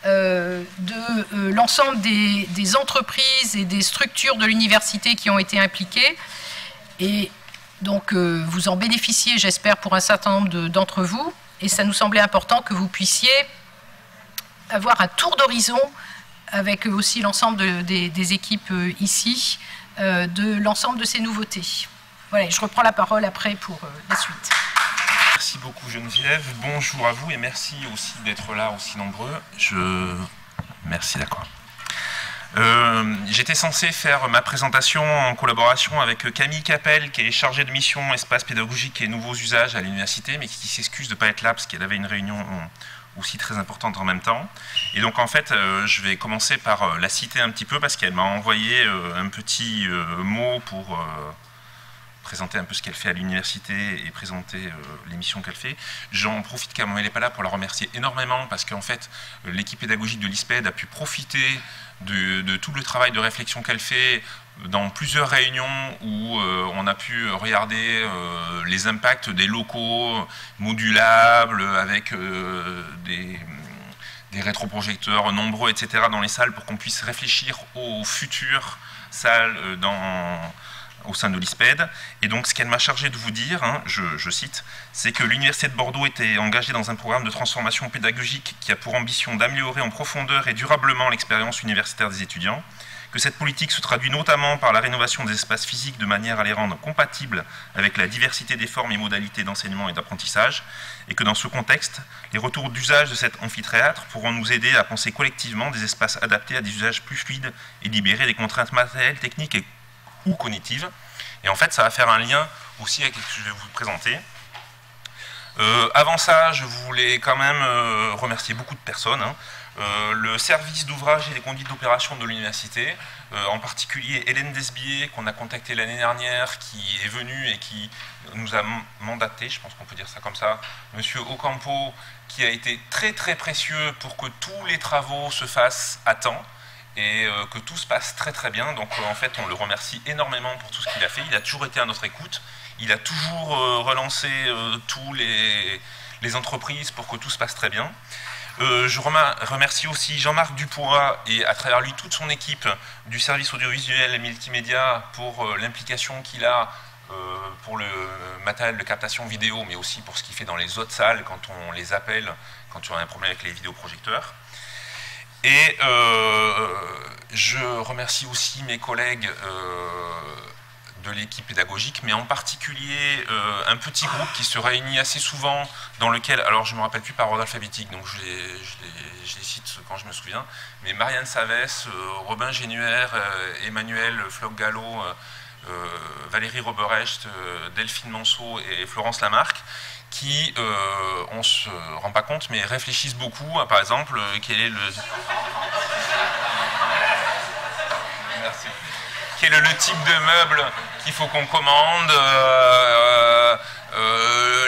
de l'ensemble des entreprises et des structures de l'université qui ont été impliquées. Et donc, vous en bénéficiez, j'espère, pour un certain nombre d'entre vous. Et ça nous semblait important que vous puissiez avoir un tour d'horizon avec aussi l'ensemble des équipes ici, de l'ensemble de ces nouveautés. Voilà, je reprends la parole après pour la suite. Merci beaucoup Geneviève, bonjour à vous et merci aussi d'être là aussi nombreux. Merci, d'accord. J'étais censé faire ma présentation en collaboration avec Camille Capel, qui est chargée de mission espace pédagogique et nouveaux usages à l'université, mais qui s'excuse de ne pas être là parce qu'elle avait une réunion aussi très importante en même temps. Et donc en fait, je vais commencer par la citer un petit peu parce qu'elle m'a envoyé un petit mot pour présenter un peu ce qu'elle fait à l'université et présenter les missions qu'elle fait. J'en profite quand elle n'est pas là pour la remercier énormément parce qu'en fait, l'équipe pédagogique de l'ISPED a pu profiter de tout le travail de réflexion qu'elle fait dans plusieurs réunions où on a pu regarder les impacts des locaux modulables avec des rétroprojecteurs nombreux, etc. dans les salles pour qu'on puisse réfléchir aux futures salles au sein de l'ISPED. Et donc ce qu'elle m'a chargé de vous dire, hein, je cite, c'est que l'Université de Bordeaux était engagée dans un programme de transformation pédagogique qui a pour ambition d'améliorer en profondeur et durablement l'expérience universitaire des étudiants, que cette politique se traduit notamment par la rénovation des espaces physiques de manière à les rendre compatibles avec la diversité des formes et modalités d'enseignement et d'apprentissage, et que dans ce contexte, les retours d'usage de cet amphithéâtre pourront nous aider à penser collectivement des espaces adaptés à des usages plus fluides et libérés des contraintes matérielles, techniques ou cognitives. Et en fait, ça va faire un lien aussi avec ce que je vais vous présenter. Avant ça, je voulais quand même remercier beaucoup de personnes, hein. Le service d'ouvrage et les conduites d'opération de l'université, en particulier Hélène Desbier, qu'on a contacté l'année dernière, qui est venue et qui nous a mandaté, je pense qu'on peut dire ça comme ça, Monsieur Ocampo, qui a été très très précieux pour que tous les travaux se fassent à temps et que tout se passe très très bien. Donc en fait, on le remercie énormément pour tout ce qu'il a fait. Il a toujours été à notre écoute. Il a toujours relancé tous les entreprises pour que tout se passe très bien. Je remercie aussi Jean-Marc Dupois et à travers lui toute son équipe du service audiovisuel et multimédia pour l'implication qu'il a pour le matériel de captation vidéo, mais aussi pour ce qu'il fait dans les autres salles quand on les appelle, quand il y a un problème avec les vidéoprojecteurs. Et je remercie aussi mes collègues de l'équipe pédagogique, mais en particulier un petit groupe qui se réunit assez souvent, dans lequel, alors je ne me rappelle plus par ordre alphabétique, donc je les cite quand je me souviens, mais Marianne Savès, Robin Génuère, Emmanuel Floch-Gallo, Valérie Roberecht, Delphine Monceau et Florence Lamarque, qui, on ne se rend pas compte, mais réfléchissent beaucoup, hein, par exemple, quel est le... Merci. Quel est le type de meuble qu'il faut qu'on commande,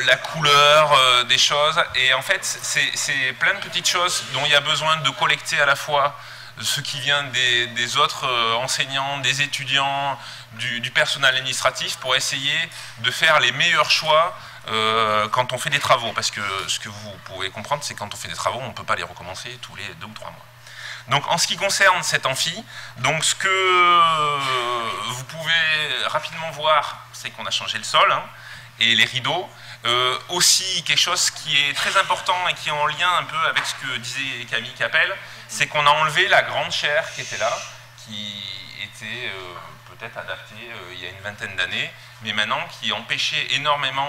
la couleur des choses. Et en fait, c'est plein de petites choses dont il y a besoin de collecter à la fois ce qui vient des autres enseignants, des étudiants, du personnel administratif pour essayer de faire les meilleurs choix quand on fait des travaux. Parce que ce que vous pouvez comprendre, c'est que quand on fait des travaux, on ne peut pas les recommencer tous les 2 ou 3 mois. Donc en ce qui concerne cet amphi, donc ce que vous pouvez rapidement voir, c'est qu'on a changé le sol, hein, et les rideaux. Aussi quelque chose qui est très important et qui est en lien un peu avec ce que disait Camille Capel, c'est qu'on a enlevé la grande chaire qui était là, qui était peut-être adaptée il y a une vingtaine d'années, mais maintenant qui empêchait énormément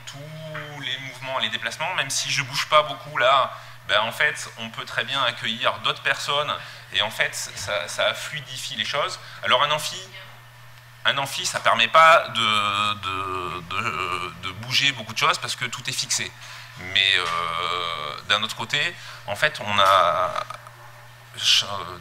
tous les mouvements et les déplacements, même si je ne bouge pas beaucoup là. Ben en fait, on peut très bien accueillir d'autres personnes et en fait, ça fluidifie les choses. Alors un amphi, ça ne permet pas de bouger beaucoup de choses parce que tout est fixé. Mais d'un autre côté, en fait, on a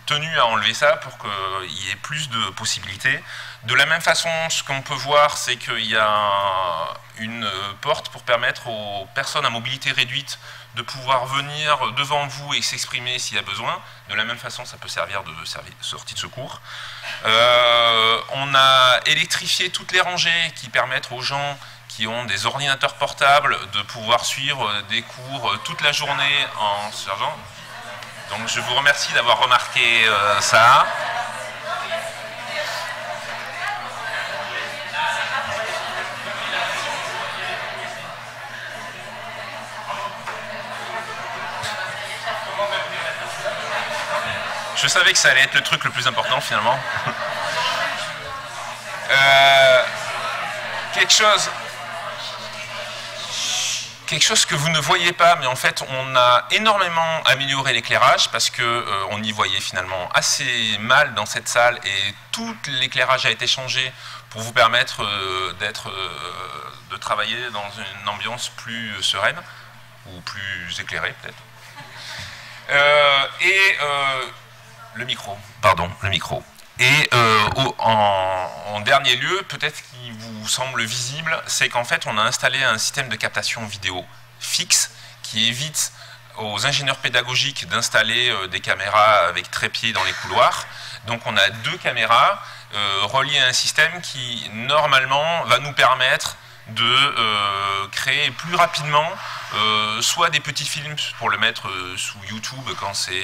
tenu à enlever ça pour qu'il y ait plus de possibilités. De la même façon, ce qu'on peut voir, c'est qu'il y a une porte pour permettre aux personnes à mobilité réduite de pouvoir venir devant vous et s'exprimer s'il y a besoin. De la même façon, ça peut servir de sortie de secours. On a électrifié toutes les rangées qui permettent aux gens qui ont des ordinateurs portables de pouvoir suivre des cours toute la journée en se chargeant. Donc je vous remercie d'avoir remarqué ça. Je savais que ça allait être le truc le plus important finalement. Quelque chose que vous ne voyez pas, mais en fait on a énormément amélioré l'éclairage parce que on y voyait finalement assez mal dans cette salle et tout l'éclairage a été changé pour vous permettre de travailler dans une ambiance plus sereine ou plus éclairée peut-être. Le micro, pardon, le micro. Et en dernier lieu, peut-être qui vous semble visible, c'est qu'en fait on a installé un système de captation vidéo fixe qui évite aux ingénieurs pédagogiques d'installer des caméras avec trépied dans les couloirs. Donc on a 2 caméras reliées à un système qui normalement va nous permettre de créer plus rapidement soit des petits films pour le mettre sous YouTube quand c'est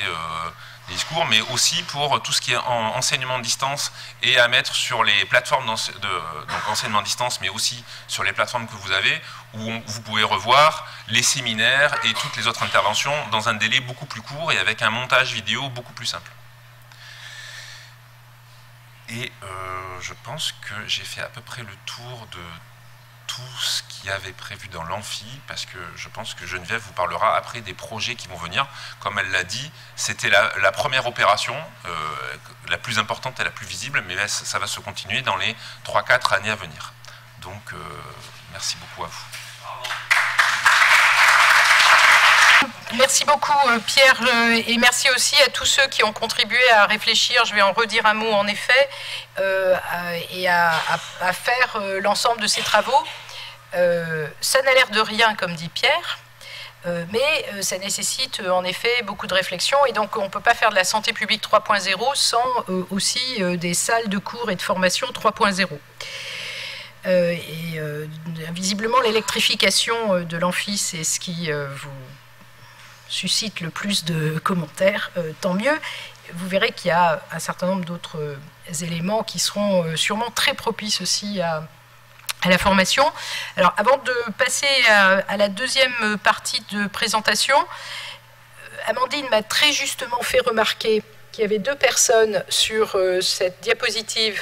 des discours, mais aussi pour tout ce qui est enseignement de distance et à mettre sur les plateformes donc enseignement à distance, mais aussi sur les plateformes que vous avez, où vous pouvez revoir les séminaires et toutes les autres interventions dans un délai beaucoup plus court et avec un montage vidéo beaucoup plus simple. Et je pense que j'ai fait à peu près le tour de tout ce qu'il y avait prévu dans l'amphi, parce que je pense que Geneviève vous parlera après des projets qui vont venir. Comme elle l'a dit, c'était la première opération, la plus importante et la plus visible, mais là, ça va se continuer dans les 3-4 années à venir. Donc, merci beaucoup à vous. Merci beaucoup Pierre, et merci aussi à tous ceux qui ont contribué à réfléchir, je vais en redire un mot en effet, et à faire l'ensemble de ces travaux. Ça n'a l'air de rien comme dit Pierre, mais ça nécessite en effet beaucoup de réflexion, et donc on ne peut pas faire de la santé publique 3.0 sans aussi des salles de cours et de formation 3.0. Visiblement l'électrification de l'amphi, c'est ce qui vous suscite le plus de commentaires, tant mieux. Vous verrez qu'il y a un certain nombre d'autres éléments qui seront sûrement très propices aussi à la formation. Alors, avant de passer à la deuxième partie de présentation, Amandine m'a très justement fait remarquer qu'il y avait 2 personnes sur cette diapositive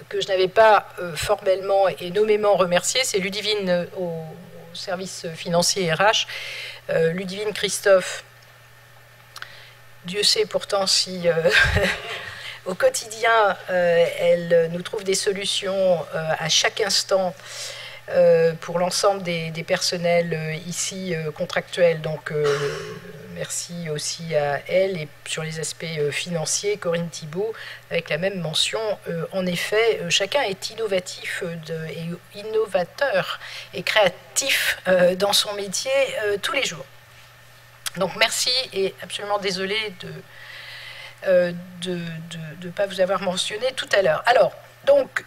que je n'avais pas formellement et nommément remerciées. C'est Ludivine au service financier RH, Ludivine Christophe. Dieu sait pourtant si au quotidien elle nous trouve des solutions à chaque instant pour l'ensemble des personnels ici contractuels. Donc merci aussi à elle, et sur les aspects financiers, Corinne Thibault, avec la même mention. En effet, chacun est innovatif et innovateur et créatif dans son métier tous les jours. Donc merci, et absolument désolée de ne pas vous avoir mentionné tout à l'heure. Alors, donc,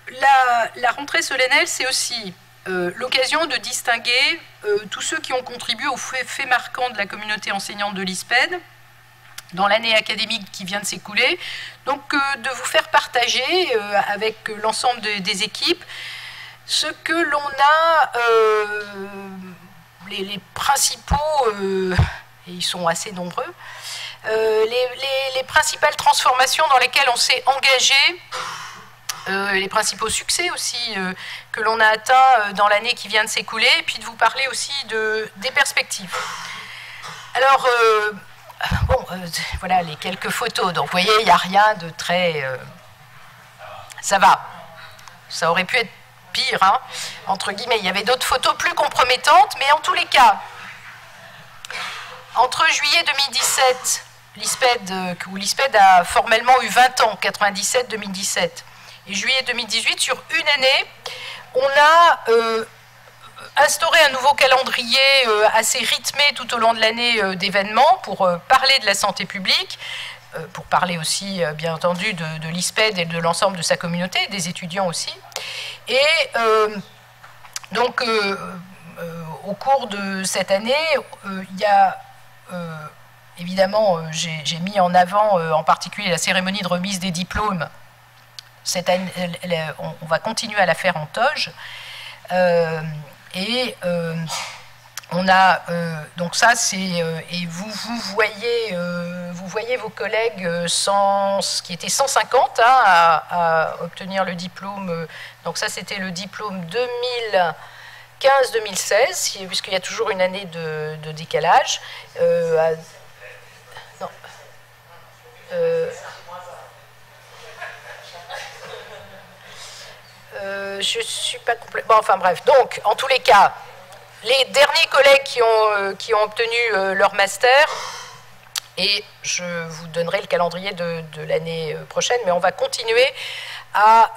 la rentrée solennelle, c'est aussi l'occasion de distinguer tous ceux qui ont contribué aux faits marquants de la communauté enseignante de l'ISPED dans l'année académique qui vient de s'écouler. Donc, de vous faire partager avec l'ensemble des équipes ce que l'on a, les principaux, et ils sont assez nombreux, les principales transformations dans lesquelles on s'est engagé, les principaux succès aussi que l'on a atteints dans l'année qui vient de s'écouler, et puis de vous parler aussi des perspectives. Alors, voilà les quelques photos. Donc, vous voyez, il n'y a rien de très... ça va. Ça aurait pu être pire, hein, entre guillemets. Il y avait d'autres photos plus compromettantes, mais en tous les cas, entre juillet 2017, l'ISPED a formellement eu 20 ans, 97-2017, et juillet 2018, sur une année, on a instauré un nouveau calendrier assez rythmé tout au long de l'année d'événements pour parler de la santé publique, pour parler aussi, bien entendu, de l'ISPED et de l'ensemble de sa communauté, des étudiants aussi. Et donc, au cours de cette année, il y a... évidemment, j'ai mis en avant en particulier la cérémonie de remise des diplômes. Cette année, on va continuer à la faire en toge. On a donc ça, c'est et vous voyez vos collègues qui étaient 150 à obtenir le diplôme. Donc ça, c'était le diplôme 2015-2016, puisqu'il y a toujours une année de décalage. Non. Je ne suis pas complètement... Bon, enfin bref, donc, en tous les cas, les derniers collègues qui ont obtenu leur master Et je vous donnerai le calendrier de l'année prochaine, mais on va continuer à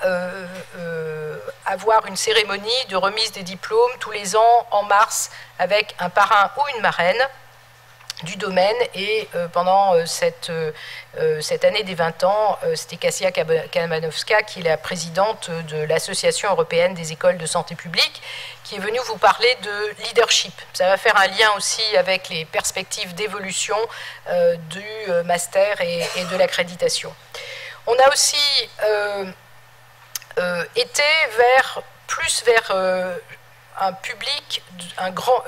avoir une cérémonie de remise des diplômes tous les ans en mars avec un parrain ou une marraine du domaine. Et pendant cette année des 20 ans, c'était Kasia Kamanowska, qui est la présidente de l'Association européenne des écoles de santé publique, qui est venue vous parler de leadership. Ça va faire un lien aussi avec les perspectives d'évolution du master et de l'accréditation. On a aussi été plus vers un public,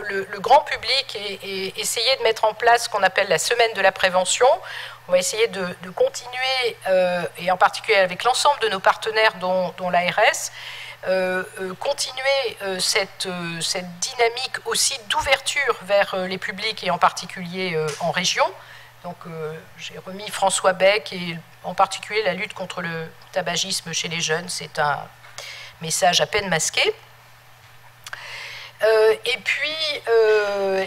le grand public, et essayer de mettre en place ce qu'on appelle la semaine de la prévention. On va essayer de continuer, et en particulier avec l'ensemble de nos partenaires, dont l'ARS, continuer cette dynamique aussi d'ouverture vers les publics, et en particulier en région. Donc j'ai remis François Beck, et en particulier la lutte contre le tabagisme chez les jeunes. C'est un message à peine masqué. Et puis,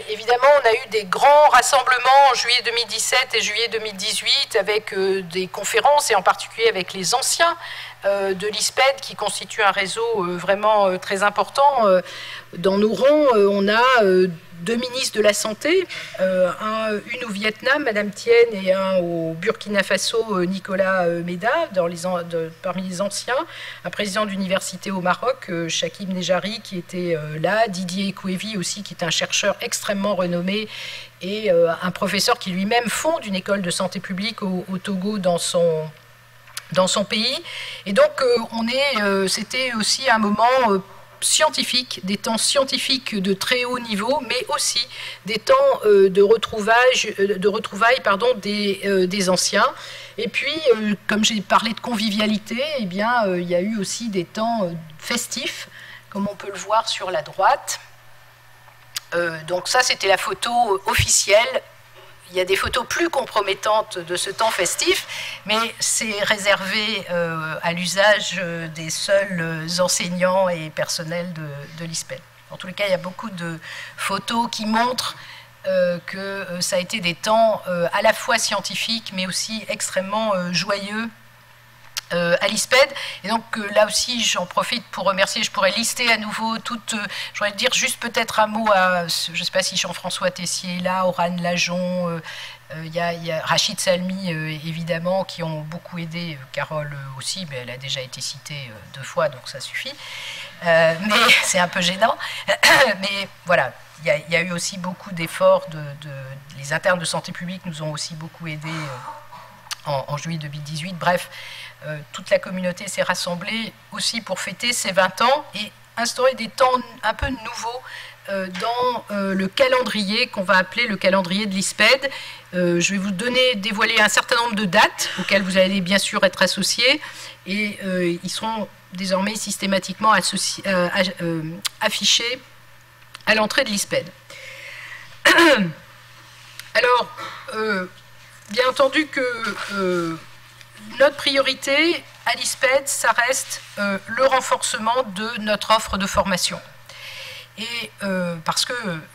évidemment, on a eu des grands rassemblements en juillet 2017 et juillet 2018 avec des conférences, et en particulier avec les anciens de l'ISPED, qui constituent un réseau vraiment très important. Dans nos rangs, on a 2 ministres de la Santé, une au Vietnam, Madame Thien, et un au Burkina Faso, Nicolas Meda, parmi les anciens, un président d'université au Maroc, Chakib Nejari, qui était là, Didier Ekouevi aussi, qui est un chercheur extrêmement renommé, et un professeur qui lui-même fonde une école de santé publique au Togo dans son pays. Et donc, c'était aussi un moment scientifique, des temps scientifiques de très haut niveau, mais aussi des temps de retrouvailles des anciens. Et puis, comme j'ai parlé de convivialité, eh bien, il y a eu aussi des temps festifs, comme on peut le voir sur la droite. Donc ça, c'était la photo officielle. Il y a des photos plus compromettantes de ce temps festif, mais c'est réservé à l'usage des seuls enseignants et personnels de l'ISPED. En tous les cas, il y a beaucoup de photos qui montrent que ça a été des temps à la fois scientifiques, mais aussi extrêmement joyeux à l'ISPED. Et donc là aussi, j'en profite pour remercier, je pourrais lister à nouveau toutes, je voudrais dire juste peut-être un mot à, je ne sais pas si Jean-François Tessier est là, Oran Lajon, il y a Rachid Salmi, évidemment, qui ont beaucoup aidé, Carole aussi, mais elle a déjà été citée 2 fois, donc ça suffit. Mais c'est un peu gênant. Mais voilà, il y a eu aussi beaucoup d'efforts, les internes de santé publique nous ont aussi beaucoup aidés en juillet 2018. Bref, toute la communauté s'est rassemblée aussi pour fêter ces 20 ans et instaurer des temps un peu nouveaux dans le calendrier qu'on va appeler le calendrier de l'ISPED. Je vais vous dévoiler un certain nombre de dates auxquelles vous allez bien sûr être associés, et ils seront désormais systématiquement affichés à l'entrée de l'ISPED. Alors, bien entendu que notre priorité à l'ISPED, ça reste le renforcement de notre offre de formation. Et parce que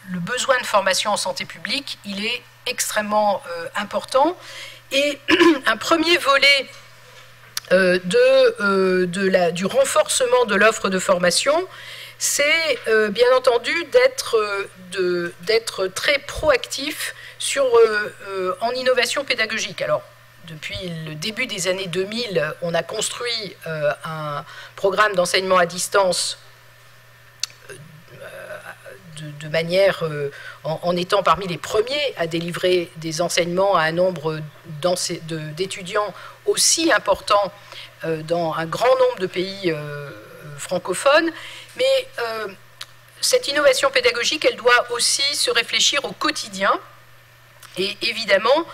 le besoin de formation en santé publique, il est extrêmement important. Et un premier volet du renforcement de l'offre de formation, c'est bien entendu d'être très proactif en innovation pédagogique. Alors, depuis le début des années 2000, on a construit un programme d'enseignement à distance de manière, en étant parmi les premiers à délivrer des enseignements à un nombre d'étudiants aussi important dans un grand nombre de pays francophones. Mais cette innovation pédagogique, elle doit aussi se réfléchir au quotidien. Et évidemment,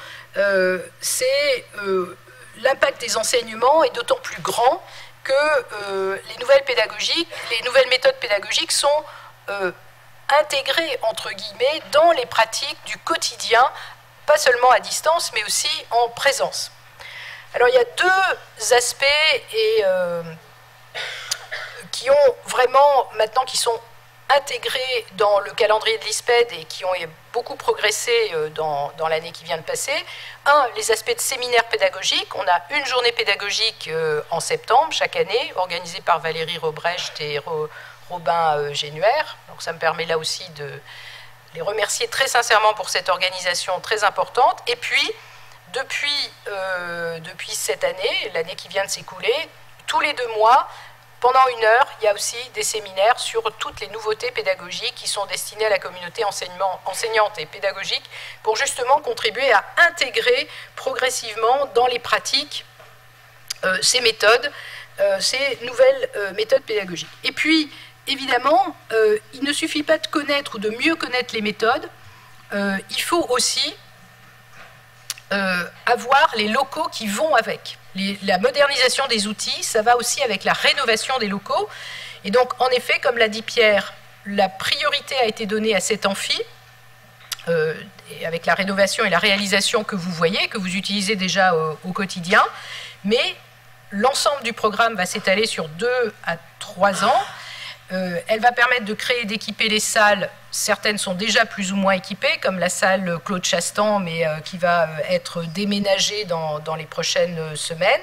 l'impact des enseignements est d'autant plus grand que les nouvelles méthodes pédagogiques sont intégrées, entre guillemets, dans les pratiques du quotidien, pas seulement à distance, mais aussi en présence. Alors, il y a 2 aspects qui ont vraiment, maintenant, qui sont intégrés dans le calendrier de l'ISPED et qui ont beaucoup progressé dans l'année qui vient de passer. Un, les aspects de séminaires pédagogiques. On a une journée pédagogique en septembre chaque année, organisée par Valérie Robrecht et Robin Génuère. Donc ça me permet là aussi de les remercier très sincèrement pour cette organisation très importante. Et puis, depuis cette année, l'année qui vient de s'écouler, tous les 2 mois, pendant 1 heure, il y a aussi des séminaires sur toutes les nouveautés pédagogiques qui sont destinées à la communauté enseignante et pédagogique pour justement contribuer à intégrer progressivement dans les pratiques ces méthodes, ces nouvelles méthodes pédagogiques. Et puis, évidemment, il ne suffit pas de connaître ou de mieux connaître les méthodes, il faut aussi avoir les locaux qui vont avec. La modernisation des outils, ça va aussi avec la rénovation des locaux. Et donc, en effet, comme l'a dit Pierre, la priorité a été donnée à cet amphi, et avec la rénovation et la réalisation que vous voyez, que vous utilisez déjà au quotidien. Mais l'ensemble du programme va s'étaler sur 2 à 3 ans. Elle va permettre de créer et d'équiper les salles. Certaines sont déjà plus ou moins équipées, comme la salle Claude Chastan, mais qui va être déménagée dans les prochaines semaines.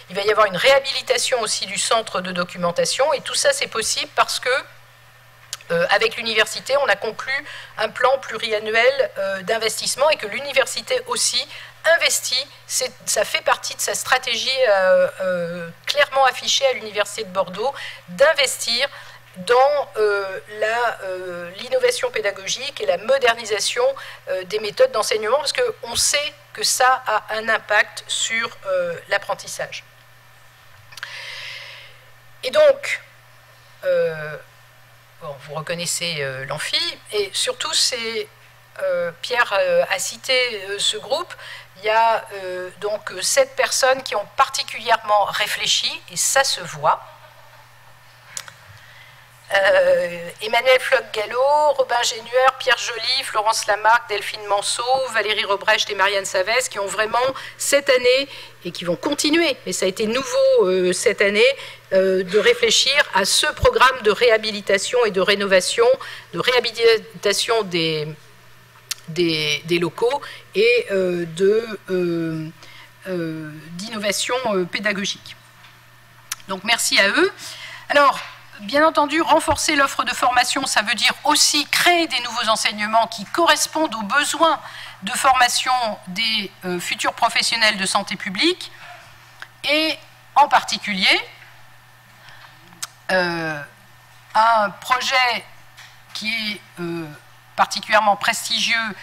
Il va y avoir une réhabilitation aussi du centre de documentation, et tout ça c'est possible parce que avec l'université, on a conclu un plan pluriannuel d'investissement et que l'université aussi investit, ça fait partie de sa stratégie clairement affichée à l'université de Bordeaux, d'investir dans l'innovation pédagogique et la modernisation des méthodes d'enseignement, parce qu'on sait que ça a un impact sur l'apprentissage. Et donc, bon, vous reconnaissez l'amphi, et surtout, Pierre a cité ce groupe. Il y a donc 7 personnes qui ont particulièrement réfléchi, et ça se voit. Emmanuel Floch-Gallo, Robin Génuère, Pierre Joly, Florence Lamarck, Delphine Manceau, Valérie Robrecht et Marianne Savès, qui ont vraiment cette année, et qui vont continuer, mais ça a été nouveau cette année, de réfléchir à ce programme de réhabilitation et de rénovation, de réhabilitation des locaux et d'innovation pédagogique. Donc merci à eux. Alors, bien entendu, renforcer l'offre de formation, ça veut dire aussi créer des nouveaux enseignements qui correspondent aux besoins de formation des futurs professionnels de santé publique, et en particulier un projet qui est particulièrement prestigieux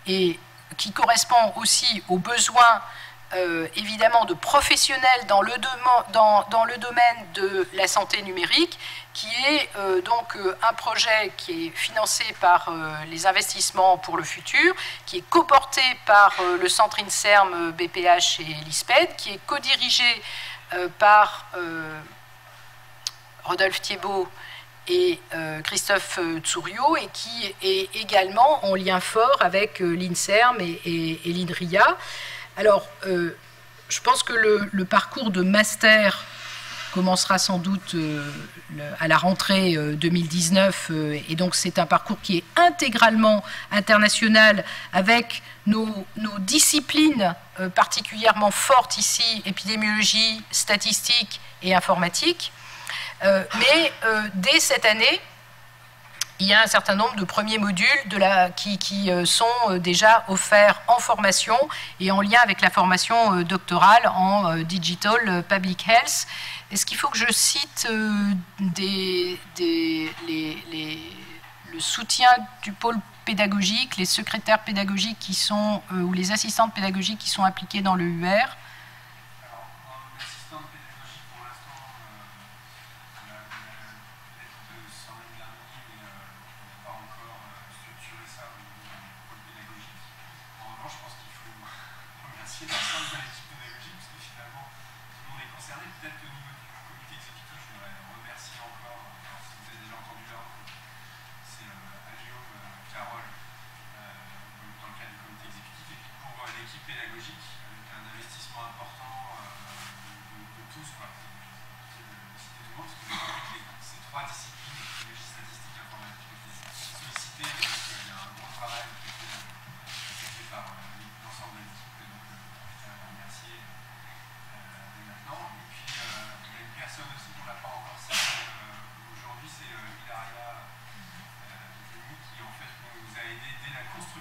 et qui correspond aussi aux besoins évidemment de professionnels dans le domaine de la santé numérique, qui est donc un projet qui est financé par les investissements pour le futur, qui est coporté par le centre INSERM, BPH et l'ISPED, qui est codirigé par Rodolphe Thiebaud et Christophe Tsouriau, et qui est également en lien fort avec l'INSERM et l'INRIA. Alors, je pense que le parcours de master commencera sans doute à la rentrée 2019, et donc c'est un parcours qui est intégralement international, avec nos disciplines particulièrement fortes ici, épidémiologie, statistique et informatique. Mais dès cette année, il y a un certain nombre de premiers modules qui sont déjà offerts en formation et en lien avec la formation doctorale en Digital Public Health. Est-ce qu'il faut que je cite le soutien du pôle pédagogique, les secrétaires pédagogiques qui sont, ou les assistantes pédagogiques qui sont impliquées dans le UR? pédagogique, avec un investissement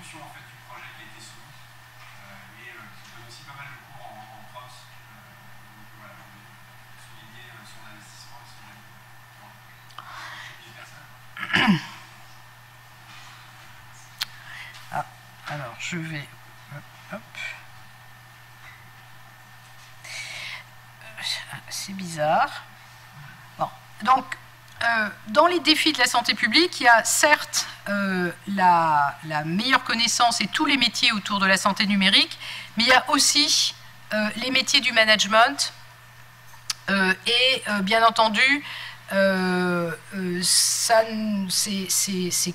fonction en fait, du projet qui a été soumis et qui donne aussi pas mal de cours en props. Donc voilà, on est souligner son investissement et son aide. Ah, alors je vais... Hop. C'est bizarre. Bon, donc, dans les défis de la santé publique, il y a certes la meilleure connaissance et tous les métiers autour de la santé numérique, mais il y a aussi les métiers du management et bien entendu, c'est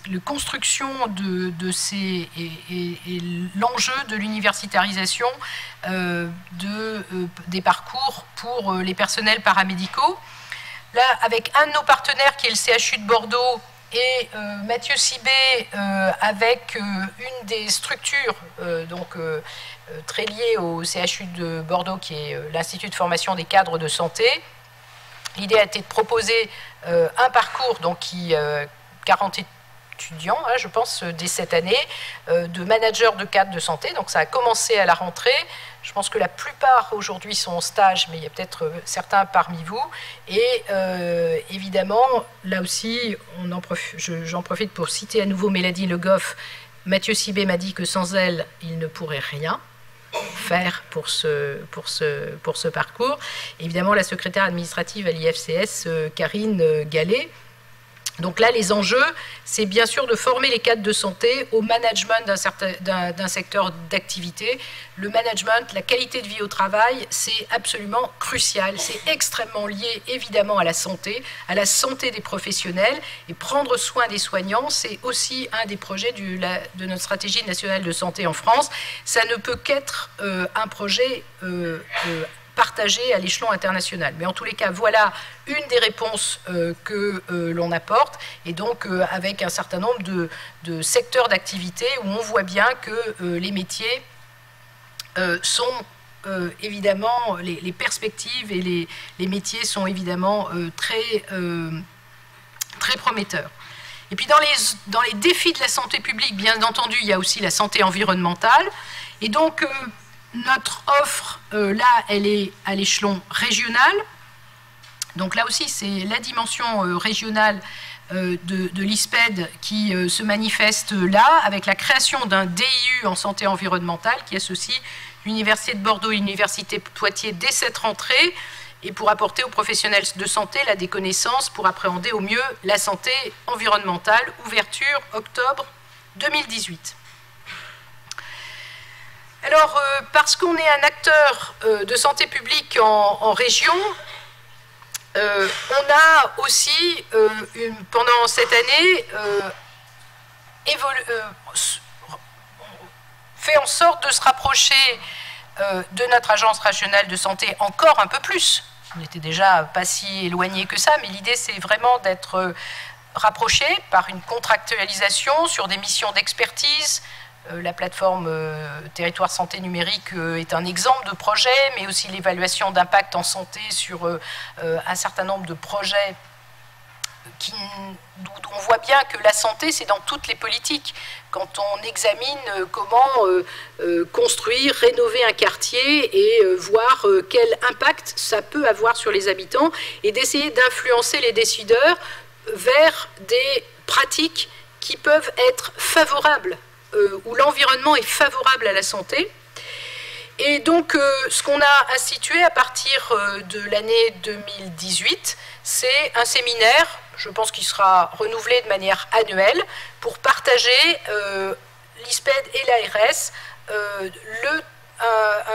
la construction de ces et l'enjeu de l'universitarisation des parcours pour les personnels paramédicaux. Là, avec un de nos partenaires qui est le CHU de Bordeaux et Mathieu Sibé avec une des structures très liées au CHU de Bordeaux qui est l'Institut de formation des cadres de santé. L'idée a été de proposer un parcours donc, qui 40 étudiants, hein, je pense, dès cette année, de managers de cadres de santé. Donc ça a commencé à la rentrée. Je pense que la plupart aujourd'hui sont en stage, mais il y a peut-être certains parmi vous. Et évidemment, là aussi, j'en profite pour citer à nouveau Mélanie Le Goff. Mathieu Sibé m'a dit que sans elle, il ne pourrait rien faire pour ce parcours. Évidemment, la secrétaire administrative à l'IFCS, Karine Gallet. Donc là, les enjeux, c'est bien sûr de former les cadres de santé au management d'un secteur d'activité. Le management, la qualité de vie au travail, c'est absolument crucial. C'est extrêmement lié, évidemment, à la santé des professionnels. Et prendre soin des soignants, c'est aussi un des projets de notre stratégie nationale de santé en France. Ça ne peut qu'être un projet partagé à l'échelon international. Mais en tous les cas, voilà une des réponses que l'on apporte, et donc avec un certain nombre de secteurs d'activité où on voit bien que les métiers sont évidemment, les perspectives et les métiers sont évidemment très prometteurs. Et puis dans les défis de la santé publique, bien entendu, il y a aussi la santé environnementale, et donc notre offre, là, elle est à l'échelon régional. Donc là aussi, c'est la dimension régionale de l'ISPED qui se manifeste là, avec la création d'un DIU en santé environnementale qui associe l'Université de Bordeaux et l'Université de Poitiers dès cette rentrée, et pour apporter aux professionnels de santé là, des connaissances pour appréhender au mieux la santé environnementale. Ouverture octobre 2018. Alors, parce qu'on est un acteur de santé publique en région, on a aussi, pendant cette année, fait en sorte de se rapprocher de notre agence régionale de santé encore un peu plus. On n'était déjà pas si éloigné que ça, mais l'idée, c'est vraiment d'être rapproché par une contractualisation sur des missions d'expertise. La plateforme Territoire Santé Numérique est un exemple de projet, mais aussi l'évaluation d'impact en santé sur un certain nombre de projets d'où on voit bien que la santé, c'est dans toutes les politiques. Quand on examine comment construire, rénover un quartier et voir quel impact ça peut avoir sur les habitants, et d'essayer d'influencer les décideurs vers des pratiques qui peuvent être favorables, où l'environnement est favorable à la santé. Et donc, ce qu'on a institué à partir de l'année 2018, c'est un séminaire, je pense qu'il sera renouvelé de manière annuelle, pour partager l'ISPED et l'ARS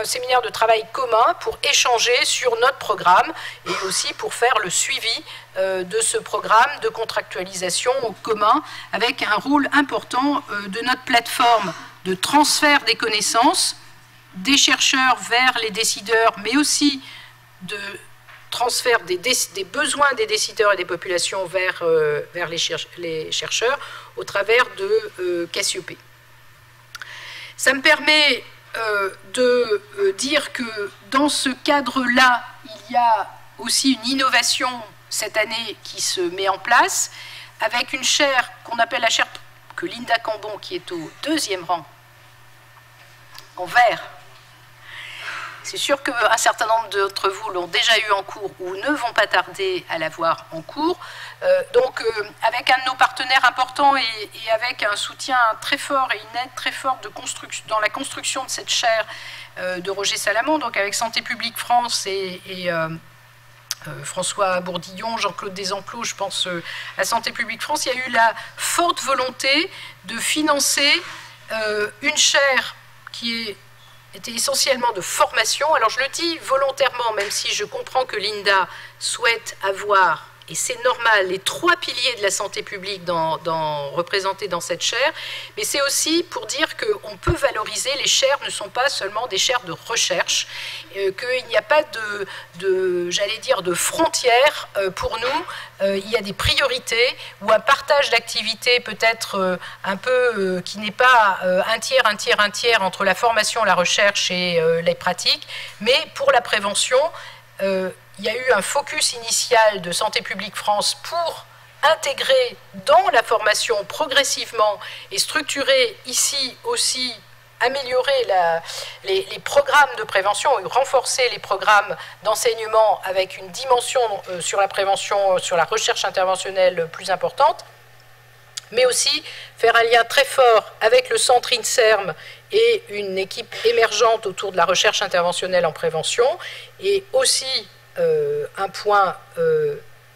un séminaire de travail commun pour échanger sur notre programme et aussi pour faire le suivi de ce programme de contractualisation au commun, avec un rôle important de notre plateforme de transfert des connaissances des chercheurs vers les décideurs, mais aussi de transfert des besoins des décideurs et des populations vers les chercheurs au travers de Cassiope. Ça me permet de dire que dans ce cadre-là, il y a aussi une innovation cette année qui se met en place, avec une chaire qu'on appelle la chaire que Linda Cambon, qui est au 2e rang, en vert, c'est sûr qu'un certain nombre d'entre vous l'ont déjà eu en cours ou ne vont pas tarder à l'avoir en cours. Donc, avec un de nos partenaires importants et avec un soutien très fort et une aide très forte dans la construction de cette chaire de Roger Salamon, donc avec Santé publique France et François Bourdillon, Jean-Claude Desenclos, je pense à Santé publique France, il y a eu la forte volonté de financer une chaire qui était essentiellement de formation. Alors je le dis volontairement, même si je comprends que Linda souhaite avoir, et c'est normal, les 3 piliers de la santé publique représentés dans cette chaire, mais c'est aussi pour dire qu'on peut valoriser, les chaires ne sont pas seulement des chaires de recherche, qu'il n'y a pas j'allais dire, de frontières pour nous, il y a des priorités ou un partage d'activités peut-être un peu qui n'est pas un tiers entre la formation, la recherche et les pratiques, mais pour la prévention, il y a eu un focus initial de Santé publique France pour intégrer dans la formation progressivement et structurer ici aussi, améliorer les programmes de prévention et renforcer les programmes d'enseignement avec une dimension sur la prévention, sur la recherche interventionnelle plus importante, mais aussi faire un lien très fort avec le centre INSERM et une équipe émergente autour de la recherche interventionnelle en prévention, et aussi un point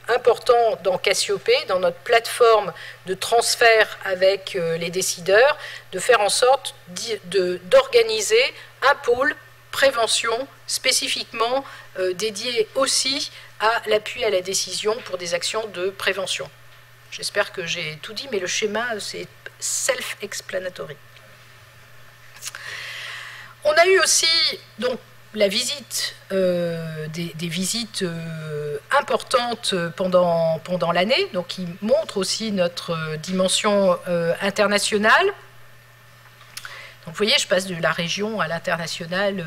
important dans Cassiopée, dans notre plateforme de transfert avec les décideurs, de faire en sorte d'organiser un pôle prévention spécifiquement dédié aussi à l'appui à la décision pour des actions de prévention. J'espère que j'ai tout dit, mais le schéma, c'est self-explanatory. On a eu aussi donc la visite, des visites importantes pendant l'année, donc qui montrent aussi notre dimension internationale. Donc vous voyez, je passe de la région à l'international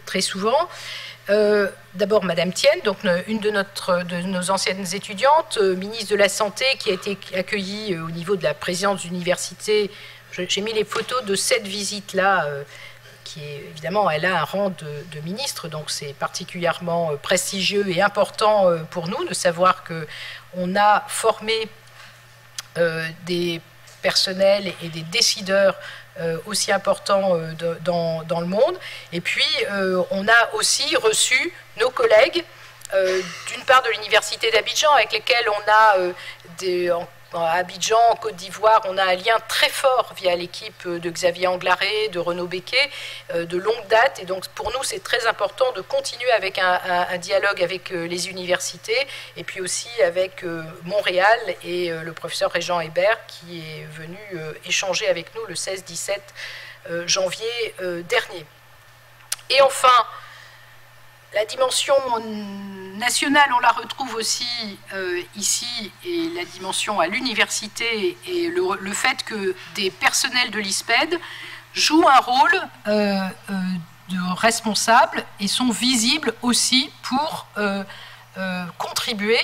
très souvent. D'abord Madame Tienne, donc une de nos anciennes étudiantes, ministre de la Santé, qui a été accueillie au niveau de la présidence d'université. J'ai mis les photos de cette visite-là, qui est, évidemment, elle a un rang de ministre, donc c'est particulièrement prestigieux et important pour nous de savoir qu'on a formé des personnels et des décideurs aussi importants dans le monde. Et puis, on a aussi reçu nos collègues, d'une part de l'Université d'Abidjan, avec lesquels on a à Abidjan, en Côte d'Ivoire, on a un lien très fort via l'équipe de Xavier Anglaré, de Renaud Becquet, de longue date. Et donc, pour nous, c'est très important de continuer avec un dialogue avec les universités, et puis aussi avec Montréal et le professeur Régent Hébert, qui est venu échanger avec nous le 16-17 janvier dernier. Et enfin, la dimension nationale, on la retrouve aussi ici, et la dimension à l'université, et le fait que des personnels de l'ISPED jouent un rôle de responsable et sont visibles aussi pour contribuer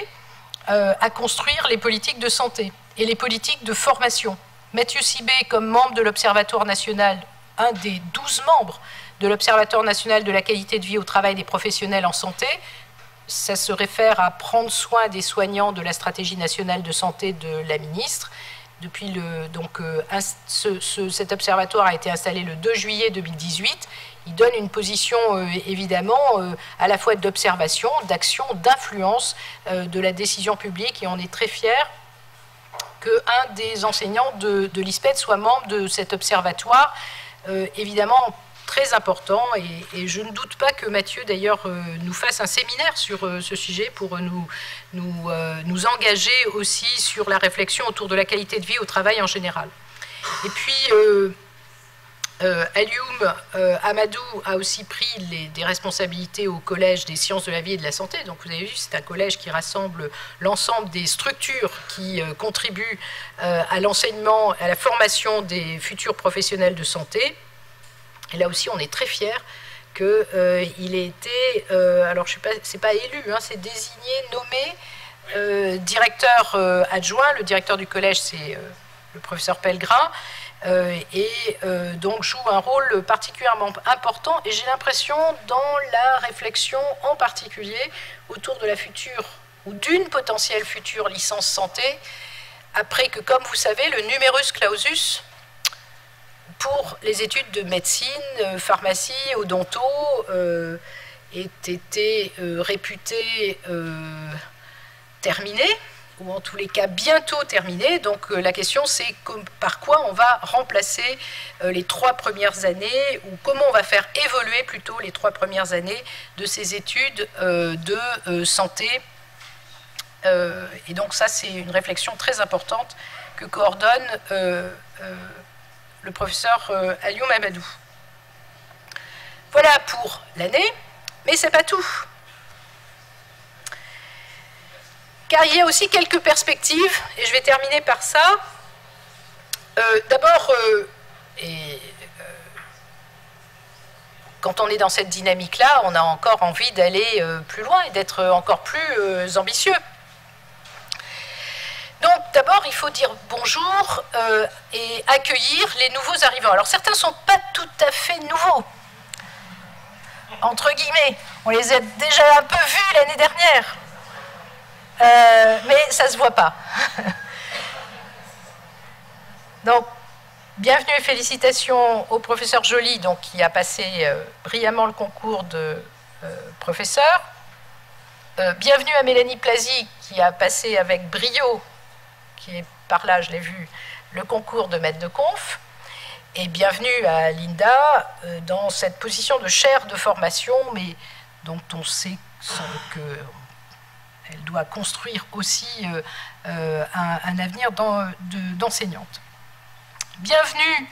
à construire les politiques de santé et les politiques de formation. Mathieu Sibé, comme membre de l'Observatoire national, un des 12 membres de l'Observatoire national de la qualité de vie au travail des professionnels en santé, ça se réfère à prendre soin des soignants de la stratégie nationale de santé de la ministre. Depuis cet observatoire a été installé le 2 juillet 2018. Il donne une position évidemment à la fois d'observation, d'action, d'influence de la décision publique, et on est très fiers qu'un des enseignants de l'ISPED soit membre de cet observatoire, évidemment très important, et je ne doute pas que Mathieu d'ailleurs nous fasse un séminaire sur ce sujet pour nous engager aussi sur la réflexion autour de la qualité de vie au travail en général. Et puis Alioum Amadou a aussi pris des responsabilités au Collège des sciences de la vie et de la santé. Donc vous avez vu, c'est un collège qui rassemble l'ensemble des structures qui contribuent à l'enseignement, à la formation des futurs professionnels de santé. Et là aussi, on est très fiers qu'il ait été, alors je sais pas, c'est pas élu, hein, c'est désigné, nommé directeur adjoint. Le directeur du collège, c'est le professeur Pellegrin, et donc joue un rôle particulièrement important, et j'ai l'impression dans la réflexion en particulier autour de la future, ou d'une potentielle future licence santé, après que, comme vous savez, le numerus clausus pour les études de médecine, pharmacie, odonto, ait été réputé terminé, ou en tous les cas bientôt terminé. Donc la question c'est par quoi on va remplacer les 3 premières années, ou comment on va faire évoluer plutôt les 3 premières années de ces études de santé. Et donc ça c'est une réflexion très importante que coordonne le professeur Alioum Amadou. Voilà pour l'année, mais c'est pas tout. Car il y a aussi quelques perspectives, et je vais terminer par ça. D'abord, quand on est dans cette dynamique-là, on a encore envie d'aller plus loin et d'être encore plus ambitieux. Donc d'abord, il faut dire bonjour et accueillir les nouveaux arrivants. Alors certains ne sont pas tout à fait nouveaux, entre guillemets. On les a déjà un peu vus l'année dernière. Mais ça ne se voit pas. Donc, bienvenue et félicitations au professeur Joly, donc, qui a passé brillamment le concours de professeur. Bienvenue à Mélanie Plazy, qui a passé avec brio, qui est par là, je l'ai vu, le concours de maître de conf. Et bienvenue à Linda dans cette position de chaire de formation, mais dont on sait que elle doit construire aussi un avenir d'enseignante. Bienvenue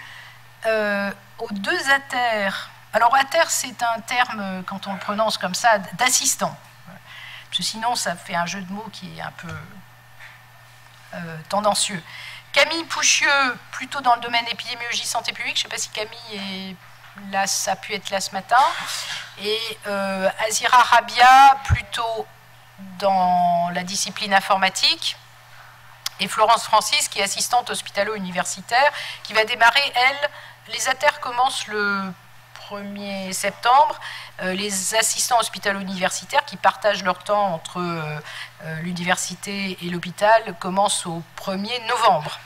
aux 2 ATER. Alors, ATER, c'est un terme, quand on le prononce comme ça, d'assistant. Parce que sinon, ça fait un jeu de mots qui est un peu tendancieux. Camille Pouchieux, plutôt dans le domaine épidémiologie, santé publique. Je ne sais pas si Camille est là, ça a pu être là ce matin. Et Azira Rabia, plutôt dans la discipline informatique, et Florence Francis, qui est assistante hospitalo-universitaire, qui va démarrer, elle, les ATER commencent le 1er septembre, les assistants hospitalo-universitaires qui partagent leur temps entre l'université et l'hôpital commencent au 1er novembre.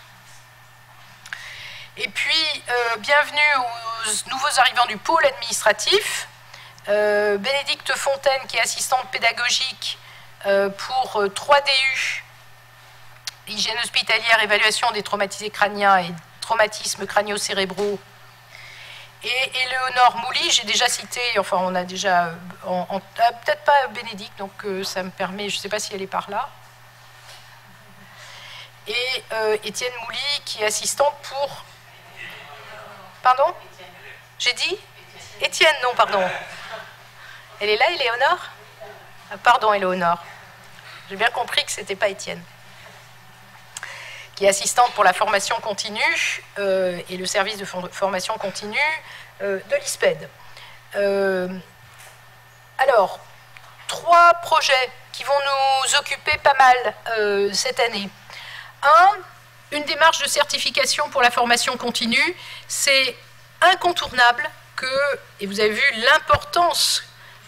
Et puis, bienvenue aux nouveaux arrivants du pôle administratif, Bénédicte Fontaine, qui est assistante pédagogique pour 3DU, hygiène hospitalière, évaluation des traumatisés crâniens et traumatismes crânio-cérébraux. Et Éléonore Mouly, j'ai déjà cité, enfin on a déjà, peut-être pas Bénédicte, donc ça me permet, je ne sais pas si elle est par là. Et Étienne Mouly, qui est assistante pour... Pardon? J'ai dit Étienne, non, pardon. Elle est là, Éléonore? Pardon, Éléonore. J'ai bien compris que ce n'était pas Étienne. Qui est assistante pour la formation continue et le service de formation continue de l'ISPED. Alors, 3 projets qui vont nous occuper pas mal cette année. Une démarche de certification pour la formation continue. C'est incontournable que, et vous avez vu l'importance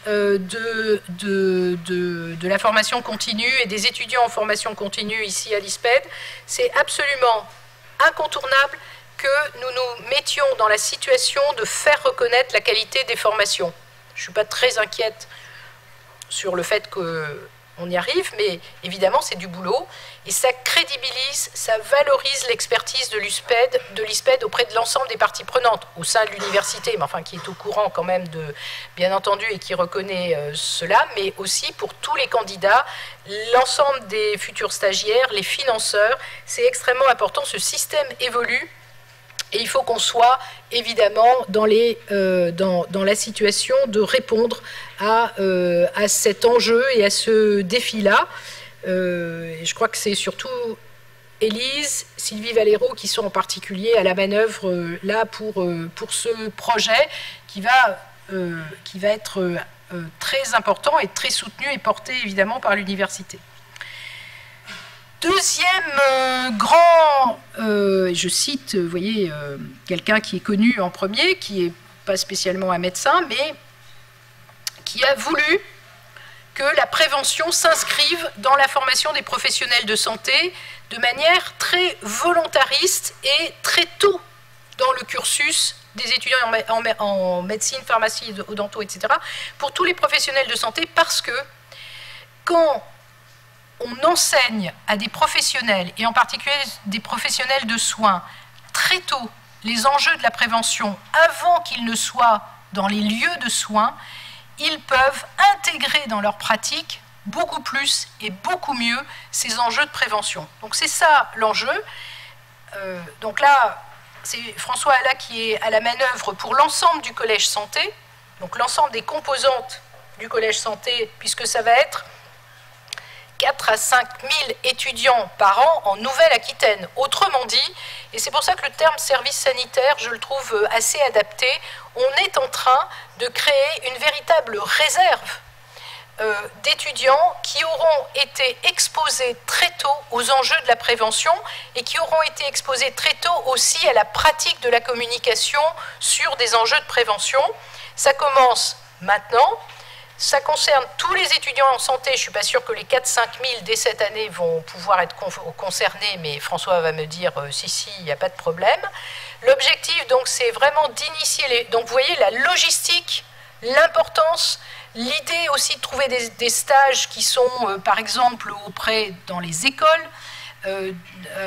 de la formation continue et des étudiants en formation continue ici à l'ISPED, c'est absolument incontournable que nous nous mettions dans la situation de faire reconnaître la qualité des formations. Je ne suis pas très inquiète sur le fait qu'on y arrive, mais évidemment c'est du boulot, et ça crédibilise, ça valorise l'expertise de l'ISPED auprès de l'ensemble des parties prenantes, au sein de l'université, mais enfin qui est au courant quand même de, bien entendu, et qui reconnaît cela, mais aussi pour tous les candidats, l'ensemble des futurs stagiaires, les financeurs. C'est extrêmement important, ce système évolue, et il faut qu'on soit évidemment dans la situation de répondre à cet enjeu et à ce défi-là. Je crois que c'est surtout Élise, Sylvie Valero qui sont en particulier à la manœuvre là pour ce projet qui va être très important et très soutenu et porté évidemment par l'université. Deuxième grand je cite, vous voyez, quelqu'un qui est connu en premier, qui n'est pas spécialement un médecin, mais qui a voulu que la prévention s'inscrive dans la formation des professionnels de santé de manière très volontariste et très tôt dans le cursus des étudiants en médecine, pharmacie, odonto, etc., pour tous les professionnels de santé, parce que quand on enseigne à des professionnels, et en particulier des professionnels de soins, très tôt les enjeux de la prévention, avant qu'ils ne soient dans les lieux de soins, ils peuvent intégrer dans leur pratique beaucoup plus et beaucoup mieux ces enjeux de prévention. Donc c'est ça l'enjeu. Donc là, c'est François Alla qui est à la manœuvre pour l'ensemble du collège santé, donc l'ensemble des composantes du collège santé, puisque ça va être 4 à 5 000 étudiants par an en Nouvelle-Aquitaine. Autrement dit, et c'est pour ça que le terme service sanitaire, je le trouve assez adapté, on est en train de créer une véritable réserve d'étudiants qui auront été exposés très tôt aux enjeux de la prévention et qui auront été exposés très tôt aussi à la pratique de la communication sur des enjeux de prévention. Ça commence maintenant. Ça concerne tous les étudiants en santé. Je ne suis pas sûre que les 4-5 000 dès cette année vont pouvoir être concernés, mais François va me dire si, il n'y a pas de problème. L'objectif, donc, c'est vraiment d'initier les... Donc, vous voyez, la logistique, l'importance, l'idée aussi de trouver des stages qui sont, par exemple, dans les écoles,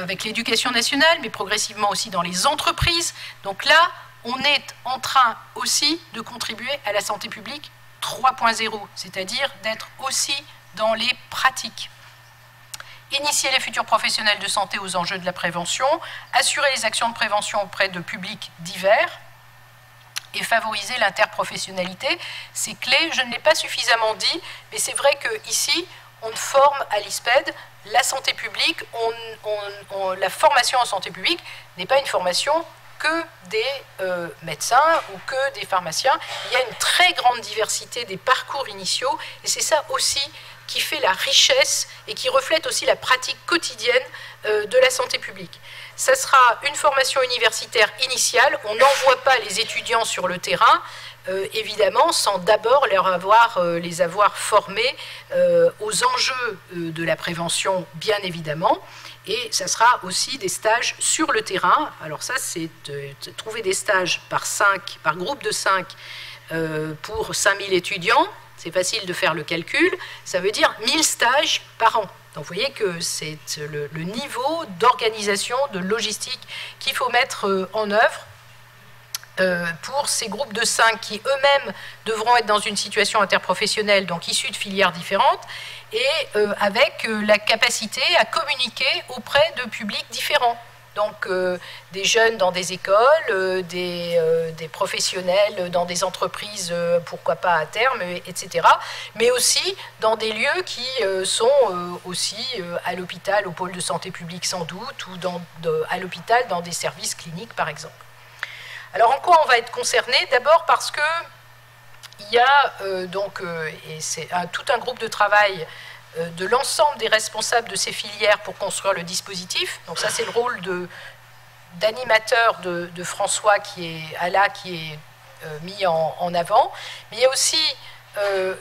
avec l'éducation nationale, mais progressivement aussi dans les entreprises. Donc là, on est en train aussi de contribuer à la santé publique 3.0, c'est-à-dire d'être aussi dans les pratiques. Initier les futurs professionnels de santé aux enjeux de la prévention, assurer les actions de prévention auprès de publics divers et favoriser l'interprofessionnalité. C'est clé, je ne l'ai pas suffisamment dit, mais c'est vrai qu'ici, on forme à l'ISPED la santé publique, la formation en santé publique n'est pas une formation que des médecins ou que des pharmaciens. Il y a une très grande diversité des parcours initiaux et c'est ça aussi qui fait la richesse et qui reflète aussi la pratique quotidienne de la santé publique. Ça sera une formation universitaire initiale, on n'envoie pas les étudiants sur le terrain, évidemment, sans d'abord les avoir formés aux enjeux de la prévention, bien évidemment. Et ça sera aussi des stages sur le terrain. Alors ça, c'est trouver des stages par groupe de 5 pour 5000 étudiants. C'est facile de faire le calcul. Ça veut dire 1000 stages par an. Donc vous voyez que c'est le niveau d'organisation, de logistique qu'il faut mettre en œuvre pour ces groupes de 5 qui eux-mêmes devront être dans une situation interprofessionnelle, donc issus de filières différentes, et avec la capacité à communiquer auprès de publics différents. Donc des jeunes dans des écoles, des professionnels dans des entreprises, pourquoi pas à terme, etc. Mais aussi dans des lieux qui sont aussi à l'hôpital, au pôle de santé publique sans doute, ou à l'hôpital dans des services cliniques par exemple. Alors en quoi on va être concerné? D'abord parce que il y a et c'est tout un groupe de travail de l'ensemble des responsables de ces filières pour construire le dispositif. Donc ça, c'est le rôle d'animateur de François qui est mis en avant. Mais il y a aussi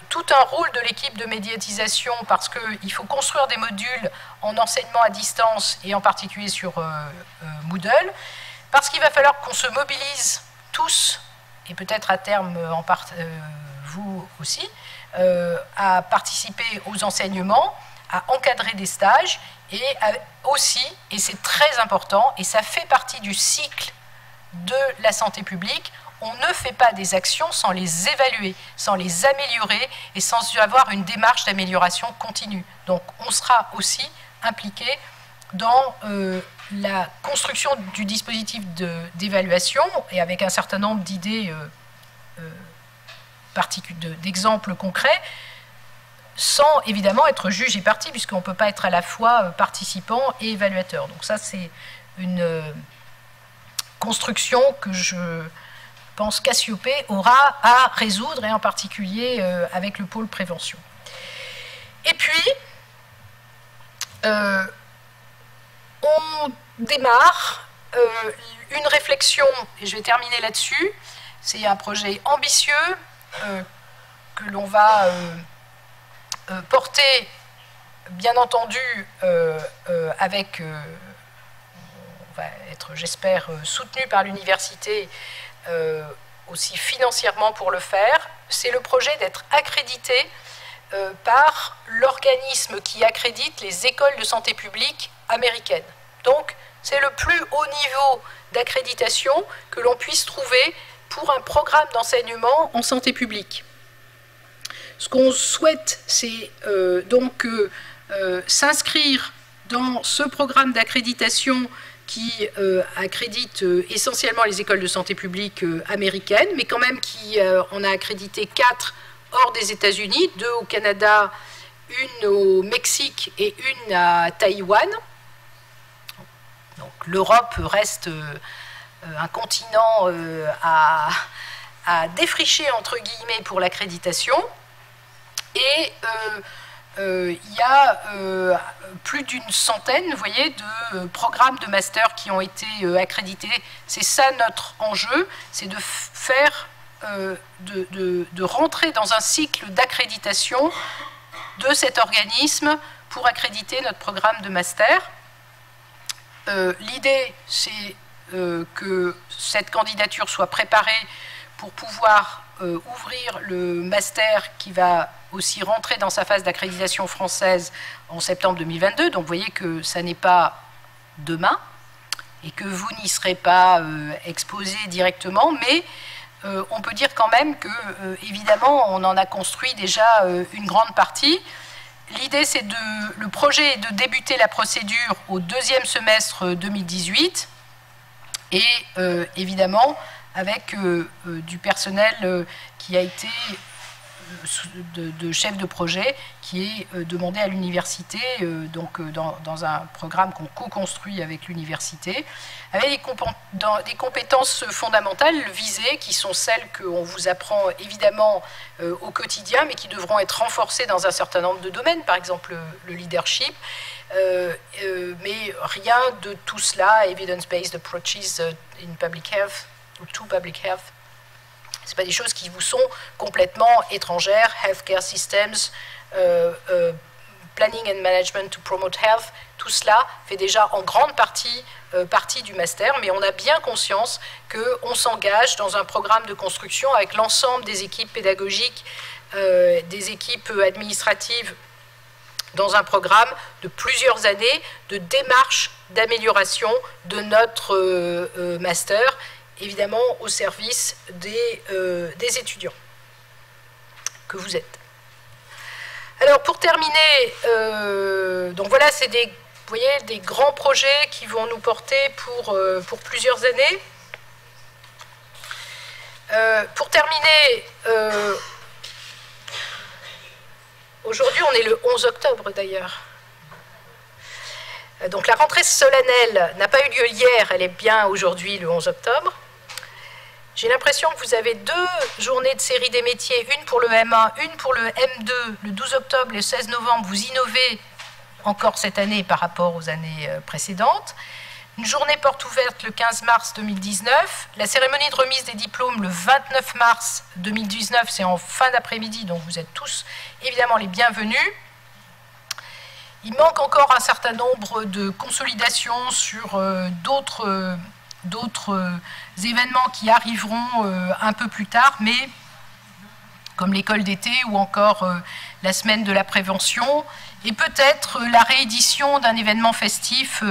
tout un rôle de l'équipe de médiatisation parce qu'il faut construire des modules en enseignement à distance et en particulier sur Moodle, parce qu'il va falloir qu'on se mobilise tous, et peut-être à terme vous aussi, à participer aux enseignements, à encadrer des stages et aussi, et c'est très important, et ça fait partie du cycle de la santé publique, on ne fait pas des actions sans les évaluer, sans les améliorer et sans avoir une démarche d'amélioration continue. Donc on sera aussi impliqué dans la construction du dispositif d'évaluation et avec un certain nombre d'idées d'exemples concrets, sans évidemment être juge et partie, puisqu'on ne peut pas être à la fois participant et évaluateur. Donc ça, c'est une construction que je pense Cassiopée aura à résoudre, et en particulier avec le pôle prévention. Et puis, on démarre une réflexion, et je vais terminer là-dessus, c'est un projet ambitieux que l'on va porter, bien entendu, avec, on va être, j'espère, soutenu par l'université, aussi financièrement pour le faire. C'est le projet d'être accrédité par l'organisme qui accrédite les écoles de santé publique américaines. Donc, c'est le plus haut niveau d'accréditation que l'on puisse trouver pour un programme d'enseignement en santé publique. Ce qu'on souhaite, c'est donc s'inscrire dans ce programme d'accréditation qui accrédite essentiellement les écoles de santé publique américaines, mais quand même qui en a accrédité 4 hors des États-Unis, 2 au Canada, une au Mexique et une à Taïwan. Donc l'Europe reste un continent à défricher, entre guillemets, pour l'accréditation. Et il y a plus d'une centaine, vous voyez, de programmes de master qui ont été accrédités. C'est ça notre enjeu, c'est de faire, de rentrer dans un cycle d'accréditation de cet organisme pour accréditer notre programme de master. L'idée, c'est que cette candidature soit préparée pour pouvoir ouvrir le master qui va aussi rentrer dans sa phase d'accréditation française en septembre 2022. Donc vous voyez que ça n'est pas demain et que vous n'y serez pas exposé directement, mais on peut dire quand même que, évidemment, on en a construit déjà une grande partie. L'idée, c'est le projet est de débuter la procédure au 2e semestre 2018 et évidemment avec du personnel qui a été de chef de projet qui est demandé à l'université, donc dans un programme qu'on co-construit avec l'université, avec des compétences fondamentales visées, qui sont celles qu'on vous apprend évidemment au quotidien, mais qui devront être renforcées dans un certain nombre de domaines, par exemple le leadership, mais rien de tout cela, evidence-based approaches in public health, ou to public health. Ce ne sont pas des choses qui vous sont complètement étrangères. Healthcare systems, planning and management to promote health, tout cela fait déjà en grande partie du master, mais on a bien conscience qu'on s'engage dans un programme de construction avec l'ensemble des équipes pédagogiques, des équipes administratives, dans un programme de plusieurs années de démarche d'amélioration de notre master, évidemment au service des étudiants que vous êtes. Alors pour terminer, donc voilà, c'est vous voyez, des grands projets qui vont nous porter pour plusieurs années. Pour terminer, aujourd'hui on est le 11 octobre d'ailleurs. Donc la rentrée solennelle n'a pas eu lieu hier, elle est bien aujourd'hui le 11 octobre. J'ai l'impression que vous avez 2 journées de série des métiers, une pour le M1, une pour le M2, le 12 octobre et le 16 novembre. Vous innovez encore cette année par rapport aux années précédentes. Une journée porte ouverte le 15 mars 2019. La cérémonie de remise des diplômes le 29 mars 2019, c'est en fin d'après-midi, donc vous êtes tous évidemment les bienvenus. Il manque encore un certain nombre de consolidations sur d'autres événements qui arriveront un peu plus tard, mais comme l'école d'été ou encore la semaine de la prévention, et peut-être la réédition d'un événement festif,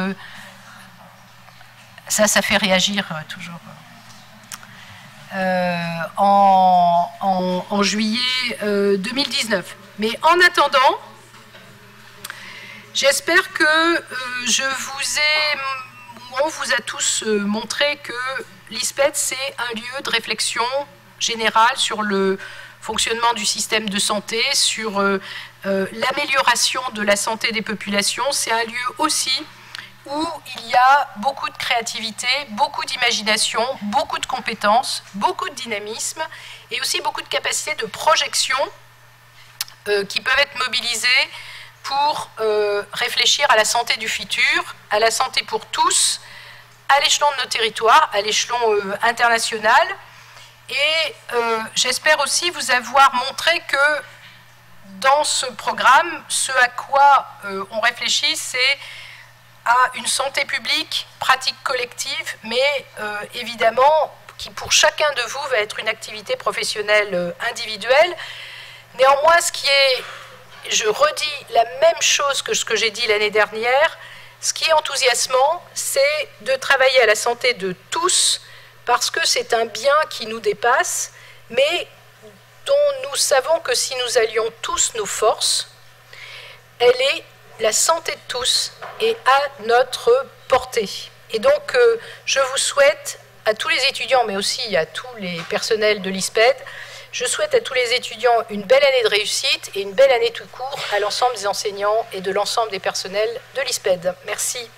ça fait réagir toujours, en juillet 2019. Mais en attendant, j'espère que on vous a tous montré que l'ISPED, c'est un lieu de réflexion générale sur le fonctionnement du système de santé, sur l'amélioration de la santé des populations. C'est un lieu aussi où il y a beaucoup de créativité, beaucoup d'imagination, beaucoup de compétences, beaucoup de dynamisme et aussi beaucoup de capacités de projection qui peuvent être mobilisées pour réfléchir à la santé du futur, à la santé pour tous, à l'échelon de nos territoires, à l'échelon international. Et j'espère aussi vous avoir montré que dans ce programme, ce à quoi on réfléchit, c'est à une santé publique, pratique collective, mais évidemment qui pour chacun de vous va être une activité professionnelle individuelle. Néanmoins, ce qui est, je redis la même chose que ce que j'ai dit l'année dernière, ce qui est enthousiasmant, c'est de travailler à la santé de tous, parce que c'est un bien qui nous dépasse, mais dont nous savons que si nous allions tous nos forces, elle est la santé de tous et à notre portée. Et donc, je vous souhaite à tous les étudiants, mais aussi à tous les personnels de l'ISPED, je souhaite à tous les étudiants une belle année de réussite et une belle année tout court à l'ensemble des enseignants et de l'ensemble des personnels de l'ISPED. Merci.